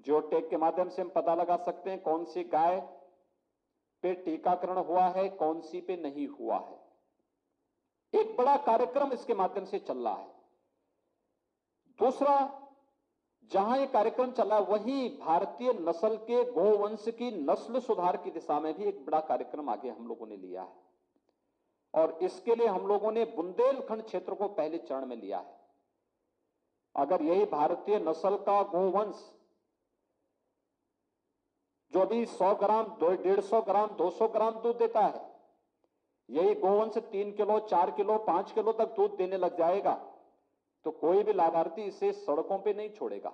जियोटेक के माध्यम से हम पता लगा सकते हैं कौन सी गाय पे टीकाकरण हुआ है, कौन सी पे नहीं हुआ है। एक बड़ा कार्यक्रम इसके माध्यम से चल रहा है। दूसरा, जहां यह कार्यक्रम चला वहीं भारतीय नस्ल के गोवंश की नस्ल सुधार की दिशा में भी एक बड़ा कार्यक्रम आगे हम लोगों ने लिया है, और इसके लिए हम लोगों ने बुंदेलखंड क्षेत्र को पहले चरण में लिया है। अगर यही भारतीय नस्ल का गोवंश जो अभी 100 ग्राम 150 ग्राम 200 ग्राम दूध देता है, यही गोवंश 3 किलो 4 किलो 5 किलो तक दूध देने लग जाएगा तो कोई भी लाभार्थी इसे सड़कों पे नहीं छोड़ेगा,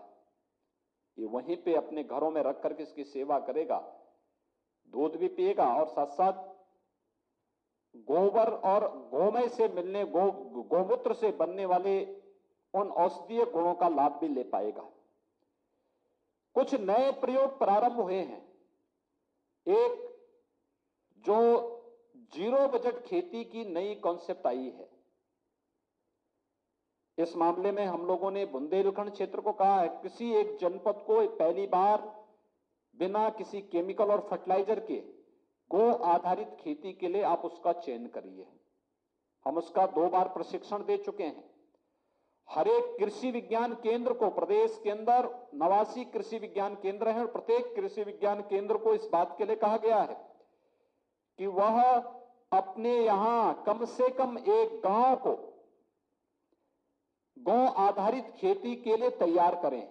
ये वहीं पे अपने घरों में रख करके इसकी सेवा करेगा, दूध भी पिएगा और साथ साथ गोबर और गोमय से मिलने गोमूत्र से बनने वाले उन औषधीय गुणों का लाभ भी ले पाएगा। कुछ नए प्रयोग प्रारंभ हुए हैं। एक जो जीरो बजट खेती की नई कॉन्सेप्ट आई है, इस मामले में हम लोगों ने बुंदेलखंड क्षेत्र को कहा है किसी एक जनपद को पहली बार बिना किसी केमिकल और फर्टिलाइजर के गो आधारित खेती के लिए आप उसका चयन करिए। हम उसका 2 बार प्रशिक्षण दे चुके हैं। हर एक कृषि विज्ञान केंद्र को, प्रदेश के अंदर 89 कृषि विज्ञान केंद्र हैं और प्रत्येक कृषि विज्ञान केंद्र को इस बात के लिए कहा गया है कि वह अपने यहां कम से कम एक गांव को गौ आधारित खेती के लिए तैयार करें,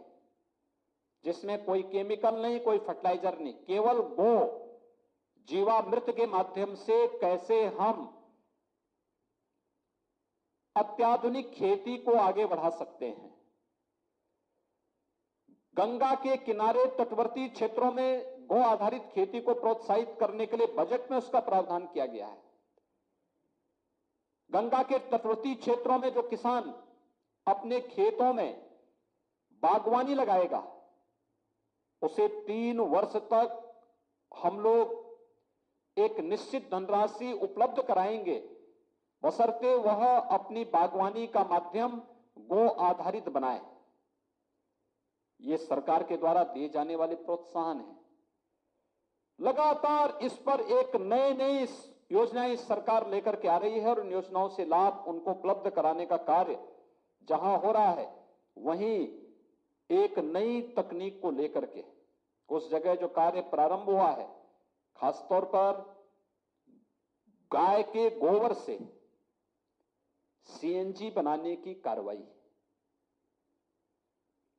जिसमें कोई केमिकल नहीं, कोई फर्टिलाइजर नहीं, केवल गो जीवामृत के माध्यम से कैसे हम अत्याधुनिक खेती को आगे बढ़ा सकते हैं। गंगा के किनारे तटवर्ती क्षेत्रों में गौ आधारित खेती को प्रोत्साहित करने के लिए बजट में उसका प्रावधान किया गया है। गंगा के तटवर्ती क्षेत्रों में जो किसान अपने खेतों में बागवानी लगाएगा उसे 3 वर्ष तक हम लोग एक निश्चित धनराशि उपलब्ध कराएंगे, बशर्ते वह अपनी बागवानी का माध्यम गो आधारित बनाए। ये सरकार के द्वारा दिए जाने वाले प्रोत्साहन है। लगातार इस पर एक नई योजनाएं सरकार लेकर के आ रही है और उन योजनाओं से लाभ उनको उपलब्ध कराने का कार्य जहां हो रहा है, वहीं एक नई तकनीक को लेकर के उस जगह जो कार्य प्रारंभ हुआ है, खासतौर पर गाय के गोबर से सीएनजी बनाने की कार्रवाई।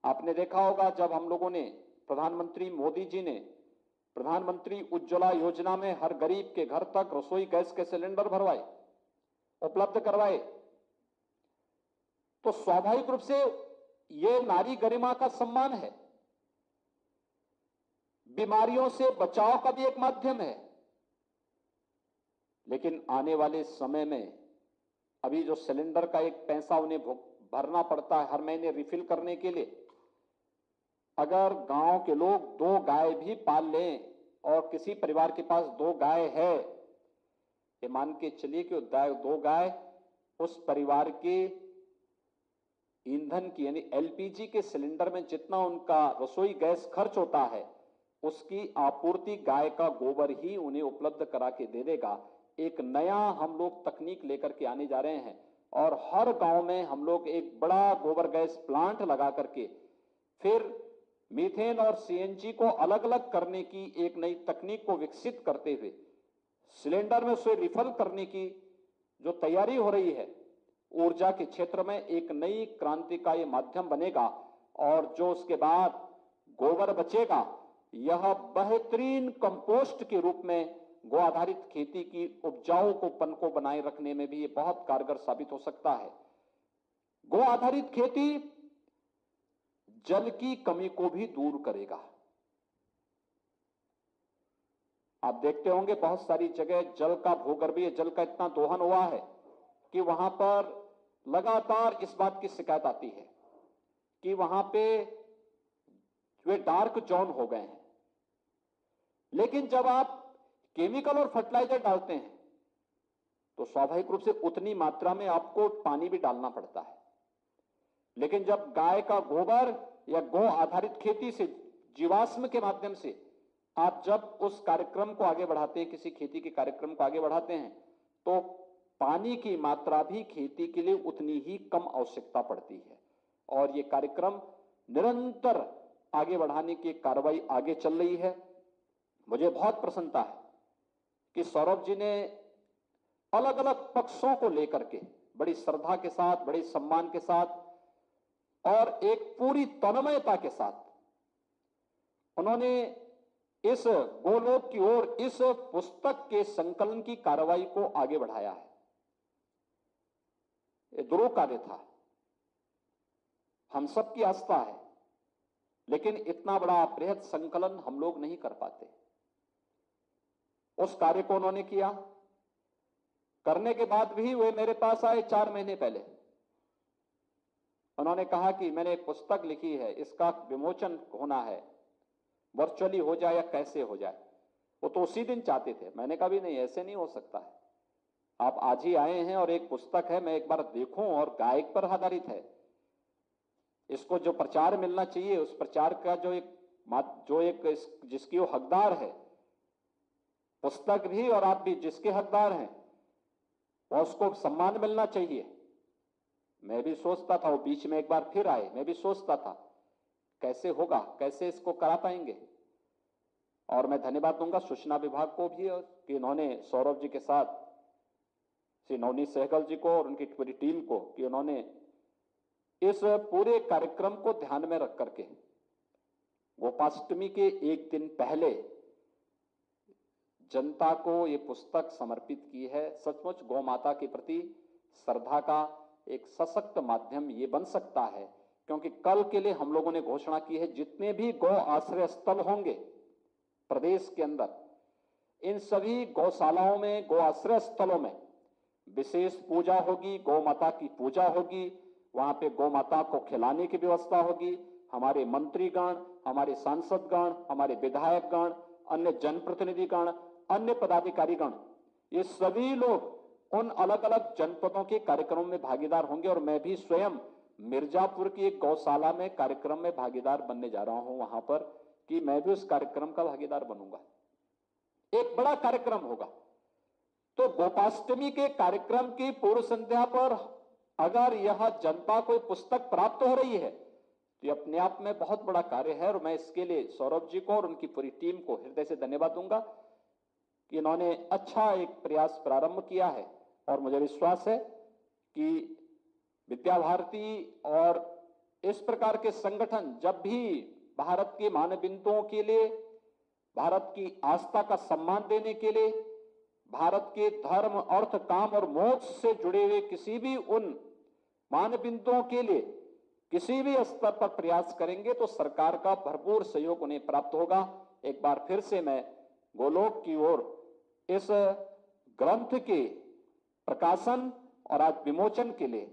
आपने देखा होगा जब हम लोगों ने, प्रधानमंत्री मोदी जी ने प्रधानमंत्री उज्ज्वला योजना में हर गरीब के घर तक रसोई गैस के सिलेंडर भरवाए, उपलब्ध करवाए, तो स्वाभाविक रूप से यह नारी गरिमा का सम्मान है, बीमारियों से बचाव का भी एक माध्यम है। लेकिन आने वाले समय में अभी जो सिलेंडर का एक पैसा उन्हें भरना पड़ता है हर महीने रिफिल करने के लिए, अगर गांव के लोग 2 गाय भी पाल लें और किसी परिवार के पास 2 गाय है, ये मान के चलिए कि 2 गाय उस परिवार के ईंधन की यानी एलपीजी के सिलेंडर में जितना उनका रसोई गैस खर्च होता है उसकी आपूर्ति गाय का गोबर ही उन्हें उपलब्ध करा के दे देगा। एक नया हम लोग तकनीक लेकर के आने जा रहे हैं और हर गांव में हम लोग एक बड़ा गोबर गैस प्लांट लगा करके फिर मीथेन और सीएनजी को अलग अलग करने की एक नई तकनीक को विकसित करते हुए सिलेंडर में उसे रिफिल करने की जो तैयारी हो रही है, ऊर्जा के क्षेत्र में एक नई क्रांति का यह माध्यम बनेगा। और जो उसके बाद गोबर बचेगा, यह बेहतरीन कंपोस्ट के रूप में गो आधारित खेती की उपजाऊपन को बनाए रखने में भी ये बहुत कारगर साबित हो सकता है। गो आधारित खेती जल की कमी को भी दूर करेगा। आप देखते होंगे बहुत सारी जगह जल का भूगर्भीय जल का इतना दोहन हुआ है कि वहां पर लगातार इस बात की शिकायत आती है कि वहां पे वे डार्क जोन हो गए हैं। लेकिन जब आप केमिकल और फर्टिलाइजर डालते हैं तो स्वाभाविक रूप से उतनी मात्रा में आपको पानी भी डालना पड़ता है। लेकिन जब गाय का गोबर या गौ आधारित खेती से, जीवाश्म के माध्यम से आप जब उस कार्यक्रम को आगे बढ़ाते हैं, किसी खेती के कार्यक्रम को आगे बढ़ाते हैं, तो पानी की मात्रा भी खेती के लिए उतनी ही कम आवश्यकता पड़ती है। और ये कार्यक्रम निरंतर आगे बढ़ाने की कार्रवाई आगे चल रही है। मुझे बहुत प्रसन्नता है कि सौरभ जी ने अलग अलग पक्षों को लेकर के बड़ी श्रद्धा के साथ, बड़े सम्मान के साथ और एक पूरी तन्मयता के साथ उन्होंने इस गोलोक की ओर इस पुस्तक के संकलन की कार्रवाई को आगे बढ़ाया है। ये ध्रुव कार्य था, हम सबकी आस्था है, लेकिन इतना बड़ा बृहद संकलन हम लोग नहीं कर पाते। उस कार्य को उन्होंने किया, करने के बाद भी वे मेरे पास आए 4 महीने पहले। उन्होंने कहा कि मैंने एक पुस्तक लिखी है, इसका विमोचन होना है, वर्चुअली हो जाए या कैसे हो जाए। वो तो उसी दिन चाहते थे। मैंने कहा भी नहीं, ऐसे नहीं हो सकता है, आप आज ही आए हैं और एक पुस्तक है, मैं एक बार देखूं, और गायक पर आधारित है। इसको जो प्रचार मिलना चाहिए, उस प्रचार का जो एक जिसकी वो हकदार है, पुस्तक भी और आप भी जिसके हकदार हैं, और उसको सम्मान मिलना चाहिए। मैं भी सोचता था, वो बीच में एक बार फिर आए, मैं भी सोचता था कैसे होगा, कैसे इसको करा पाएंगे। और मैं धन्यवाद दूंगा सूचना विभाग को भी कि इन्होंने सौरभ जी के साथ, श्री नवनीत सहगल जी को और उनकी पूरी टीम को, कि उन्होंने इस पूरे कार्यक्रम को ध्यान में रख करके गोपाष्टमी के एक दिन पहले जनता को ये पुस्तक समर्पित की है। सचमुच गौ माता के प्रति श्रद्धा का एक सशक्त माध्यम ये बन सकता है, क्योंकि कल के लिए हम लोगों ने घोषणा की है, जितने भी गौ आश्रय स्थल होंगे प्रदेश के अंदर, इन सभी गौशालाओं में, गौ आश्रय स्थलों में विशेष पूजा होगी, गौ माता की पूजा होगी। वहां पे गौ माता को खिलाने की व्यवस्था होगी। हमारे मंत्रीगण, हमारे सांसदगण, हमारे विधायकगण, अन्य जनप्रतिनिधिगण, अन्य पदाधिकारीगण, ये सभी लोग उन अलग अलग जनपदों के कार्यक्रमों में भागीदार होंगे। और मैं भी स्वयं मिर्जापुर की एक गौशाला में कार्यक्रम में भागीदार बनने जा रहा हूं, वहां पर, कि मैं भी उस कार्यक्रम का भागीदार बनूंगा। एक बड़ा कार्यक्रम होगा। तो गोपाष्टमी के कार्यक्रम की पूर्व संध्या पर अगर यह जनता को पुस्तक प्राप्त हो रही है, तो ये अपने आप में बहुत बड़ा कार्य है। और मैं इसके लिए सौरभ जी को और उनकी पूरी टीम को हृदय से धन्यवाद दूंगा कि इन्होंने अच्छा एक प्रयास प्रारंभ किया है। और मुझे विश्वास है कि विद्या भारती और इस प्रकार के संगठन जब भी भारत के मानबिंदुओं के लिए, भारत की आस्था का सम्मान देने के लिए, भारत के धर्म, अर्थ, काम और मोक्ष से जुड़े हुए किसी भी उन मानबिंदुओं के लिए किसी भी स्तर पर प्रयास करेंगे, तो सरकार का भरपूर सहयोग उन्हें प्राप्त होगा। एक बार फिर से मैं गोलोक की ओर इस ग्रंथ के प्रकाशन और आज विमोचन के लिए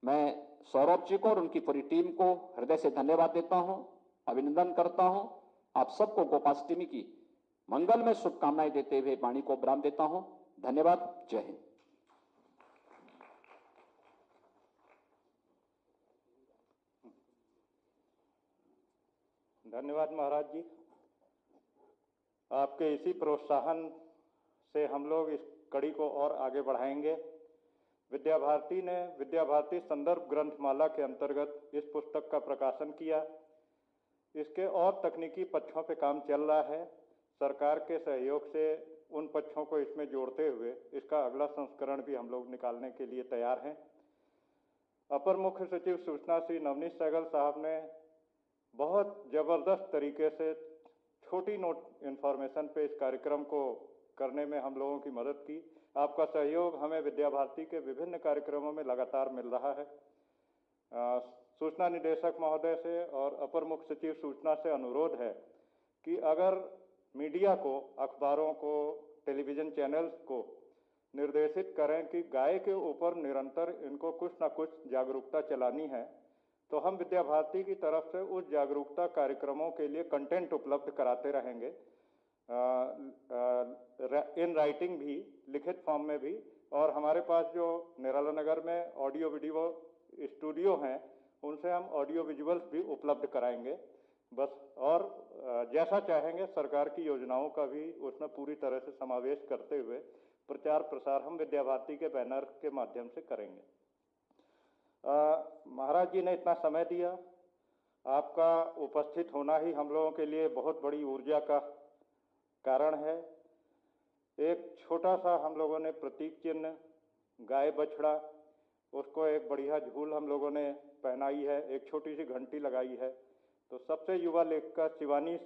मैं सौरभ जी को और उनकी पूरी टीम को हृदय से धन्यवाद देता हूं, अभिनंदन करता हूं। आप सबको गोपाष्टमी की मंगल में शुभकामनाएं देते हुए वाणी को विराम देता हूं। धन्यवाद। जय हिंद। धन्यवाद महाराज जी। आपके इसी प्रोत्साहन से हम लोग इस कड़ी को और आगे बढ़ाएंगे। विद्या भारती संदर्भ ग्रंथमाला के अंतर्गत इस पुस्तक का प्रकाशन किया। इसके और तकनीकी पक्षों पे काम चल रहा है। सरकार के सहयोग से उन पक्षों को इसमें जोड़ते हुए इसका अगला संस्करण भी हम लोग निकालने के लिए तैयार हैं। अपर मुख्य सचिव सूचना श्री नवनीत सहगल साहब ने बहुत ज़बरदस्त तरीके से छोटी नोट इन्फॉर्मेशन पे इस कार्यक्रम को करने में हम लोगों की मदद की। आपका सहयोग हमें विद्या भारती के विभिन्न कार्यक्रमों में लगातार मिल रहा है। सूचना निदेशक महोदय से और अपर मुख्य सचिव सूचना से अनुरोध है कि अगर मीडिया को, अखबारों को, टेलीविज़न चैनल्स को निर्देशित करें कि गाय के ऊपर निरंतर इनको कुछ ना कुछ जागरूकता चलानी है, तो हम विद्या भारती की तरफ से उस जागरूकता कार्यक्रमों के लिए कंटेंट उपलब्ध कराते रहेंगे, इन राइटिंग भी, लिखित फॉर्म में भी। और हमारे पास जो निराला नगर में ऑडियो वीडियो स्टूडियो हैं, उनसे हम ऑडियो विजुअल्स भी उपलब्ध कराएंगे बस। और जैसा चाहेंगे सरकार की योजनाओं का भी उसमें पूरी तरह से समावेश करते हुए प्रचार प्रसार हम विद्या भारती के बैनर के माध्यम से करेंगे। महाराज जी ने इतना समय दिया, आपका उपस्थित होना ही हम लोगों के लिए बहुत बड़ी ऊर्जा का कारण है। एक छोटा सा हम लोगों ने प्रतीक चिन्ह, गाय बछड़ा, उसको एक बढ़िया झूल हम लोगों ने पहनाई है, एक छोटी सी घंटी लगाई है। तो सबसे युवा लेखक शिवानी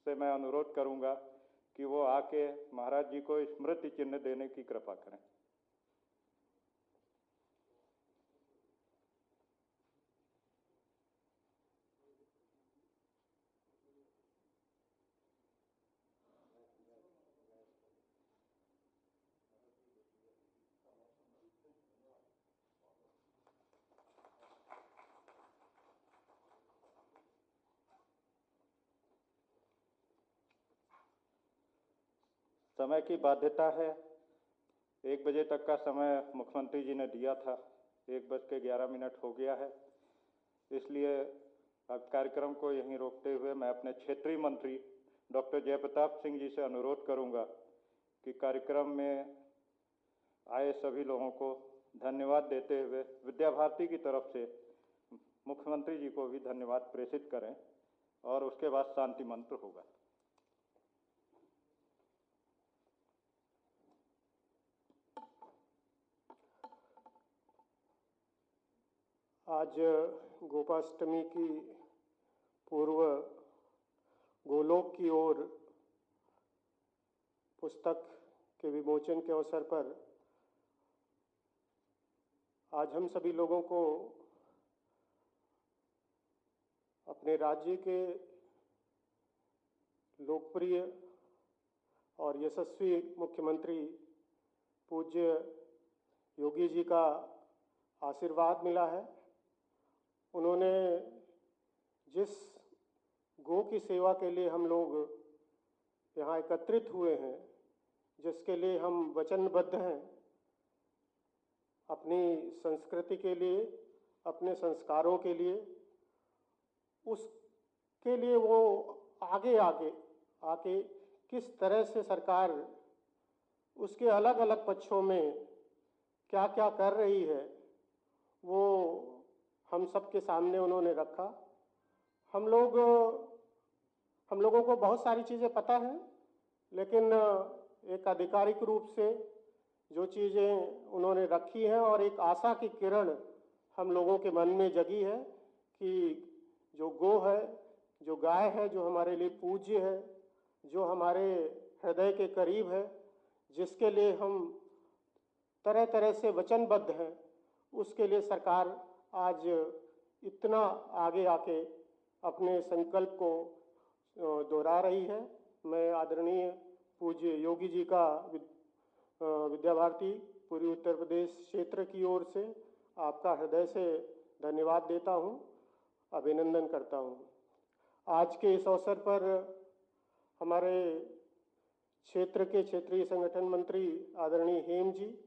से मैं अनुरोध करूंगा कि वो आके महाराज जी को स्मृति चिन्ह देने की कृपा करें। समय की बाध्यता है, 1 बजे तक का समय मुख्यमंत्री जी ने दिया था, 1:11 हो गया है, इसलिए अब कार्यक्रम को यहीं रोकते हुए मैं अपने क्षेत्रीय मंत्री डॉक्टर जयप्रताप सिंह जी से अनुरोध करूंगा कि कार्यक्रम में आए सभी लोगों को धन्यवाद देते हुए विद्या भारती की तरफ से मुख्यमंत्री जी को भी धन्यवाद प्रेषित करें और उसके बाद शांति मंत्र होगा। आज गोपाष्टमी की पूर्व गोलोक की ओर पुस्तक के विमोचन के अवसर पर आज हम सभी लोगों को अपने राज्य के लोकप्रिय और यशस्वी मुख्यमंत्री पूज्य योगी जी का आशीर्वाद मिला है। उन्होंने जिस गौ की सेवा के लिए हम लोग यहाँ एकत्रित हुए हैं, जिसके लिए हम वचनबद्ध हैं, अपनी संस्कृति के लिए, अपने संस्कारों के लिए, उसके लिए वो आगे आके किस तरह से सरकार उसके अलग अलग पक्षों में क्या क्या कर रही है, वो हम सब के सामने उन्होंने रखा। हम लोगों को बहुत सारी चीज़ें पता हैं, लेकिन एक आधिकारिक रूप से जो चीज़ें उन्होंने रखी हैं और एक आशा की किरण हम लोगों के मन में जगी है कि जो गौ है, जो गाय है, जो हमारे लिए पूज्य है, जो हमारे हृदय के करीब है, जिसके लिए हम तरह तरह से वचनबद्ध हैं, उसके लिए सरकार आज इतना आगे आके अपने संकल्प को दोहरा रही है। मैं आदरणीय पूज्य योगी जी का विद्या भारती पूर्वी उत्तर प्रदेश क्षेत्र की ओर से आपका हृदय से धन्यवाद देता हूँ, अभिनंदन करता हूँ। आज के इस अवसर पर हमारे क्षेत्र के क्षेत्रीय संगठन मंत्री आदरणीय हेम जी,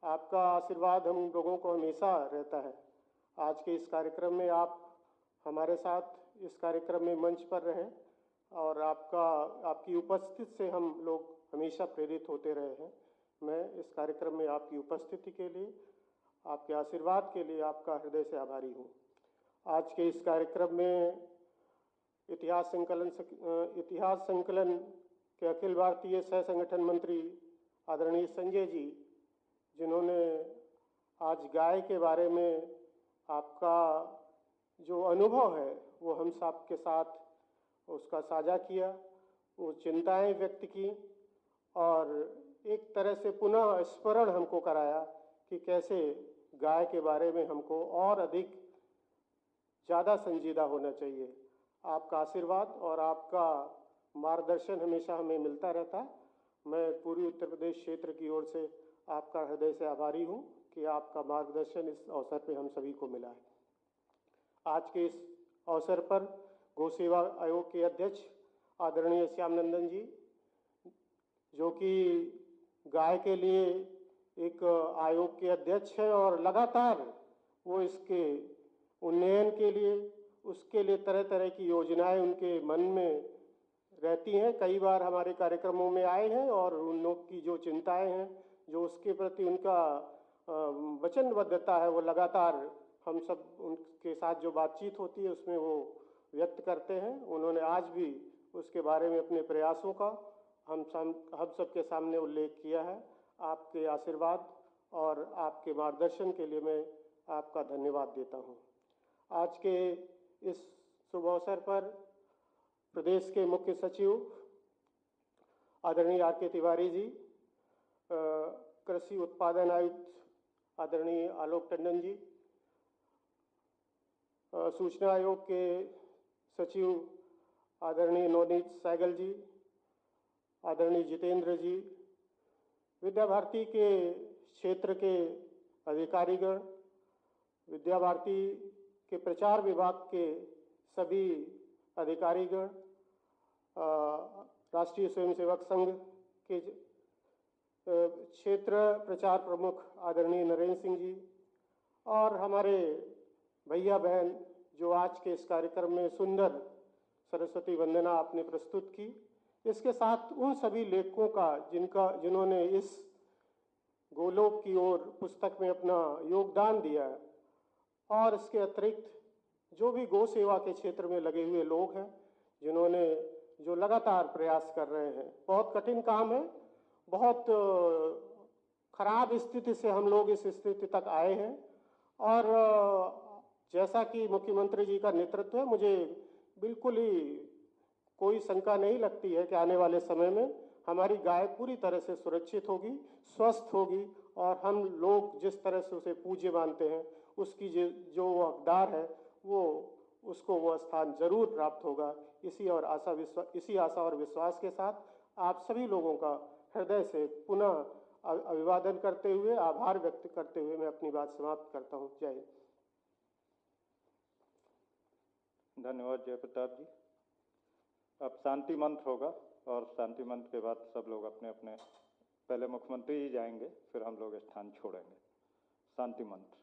आपका आशीर्वाद हम लोगों को हमेशा रहता है। आज के इस कार्यक्रम में आप हमारे साथ इस कार्यक्रम में मंच पर रहें और आपकी उपस्थिति से हम लोग हमेशा प्रेरित होते रहे हैं। मैं इस कार्यक्रम में आपकी उपस्थिति के लिए, आपके आशीर्वाद के लिए आपका हृदय से आभारी हूँ। आज के इस कार्यक्रम में इतिहास संकलन के अखिल भारतीय सह संगठन मंत्री आदरणीय संजय जी, जिन्होंने आज गाय के बारे में आपका जो अनुभव है वो हम सब के साथ उसका साझा किया, वो चिंताएं व्यक्त की और एक तरह से पुनः स्मरण हमको कराया कि कैसे गाय के बारे में हमको और अधिक ज़्यादा संजीदा होना चाहिए। आपका आशीर्वाद और आपका मार्गदर्शन हमेशा हमें मिलता रहता है। मैं पूर्वी उत्तर प्रदेश क्षेत्र की ओर से आपका हृदय से आभारी हूँ कि आपका मार्गदर्शन इस अवसर पे हम सभी को मिला है। आज के इस अवसर पर गौ सेवा आयोग के अध्यक्ष आदरणीय श्याम नंदन जी, जो कि गाय के लिए एक आयोग के अध्यक्ष हैं और लगातार वो इसके उन्नयन के लिए, उसके लिए तरह तरह की योजनाएं उनके मन में रहती हैं। कई बार हमारे कार्यक्रमों में आए हैं और उन लोग की जो चिंताएं हैं, जो उसके प्रति उनका वचनबद्धता है, वो लगातार हम सब उनके साथ जो बातचीत होती है उसमें वो व्यक्त करते हैं। उन्होंने आज भी उसके बारे में अपने प्रयासों का हम सब के सामने उल्लेख किया है। आपके आशीर्वाद और आपके मार्गदर्शन के लिए मैं आपका धन्यवाद देता हूँ। आज के इस शुभ अवसर पर प्रदेश के मुख्य सचिव आदरणीय आर.के. तिवारी जी, कृषि उत्पादन आयुक्त आदरणीय आलोक टंडन जी, सूचना आयोग के सचिव आदरणीय नवनीत सहगल जी, आदरणीय जितेंद्र जी, विद्या भारती के क्षेत्र के अधिकारीगण, विद्या भारती के प्रचार विभाग के सभी अधिकारीगण, राष्ट्रीय स्वयंसेवक संघ के क्षेत्र प्रचार प्रमुख आदरणीय नरेंद्र सिंह जी और हमारे भैया बहन जो आज के इस कार्यक्रम में सुंदर सरस्वती वंदना आपने प्रस्तुत की, इसके साथ उन सभी लेखकों का जिन्होंने इस गोलोक की ओर पुस्तक में अपना योगदान दिया है, और इसके अतिरिक्त जो भी गौ सेवा के क्षेत्र में लगे हुए लोग हैं, जिन्होंने जो लगातार प्रयास कर रहे हैं। बहुत कठिन काम है, बहुत खराब स्थिति से हम लोग इस स्थिति तक आए हैं, और जैसा कि मुख्यमंत्री जी का नेतृत्व है, मुझे बिल्कुल ही कोई शंका नहीं लगती है कि आने वाले समय में हमारी गाय पूरी तरह से सुरक्षित होगी, स्वस्थ होगी, और हम लोग जिस तरह से उसे पूज्य मानते हैं, उसकी जो हकदार है उसको वो स्थान जरूर प्राप्त होगा। इसी आशा और विश्वास के साथ आप सभी लोगों का हृदय से पुनः अभिवादन करते हुए, आभार व्यक्त करते हुए मैं अपनी बात समाप्त करता हूँ। जय हिंद। धन्यवाद जयप्रताप जी। अब शांति मंत्र होगा, और शांति मंत्र के बाद सब लोग अपने अपने, पहले मुख्यमंत्री जी जाएंगे, फिर हम लोग स्थान छोड़ेंगे। शांति मंत्र।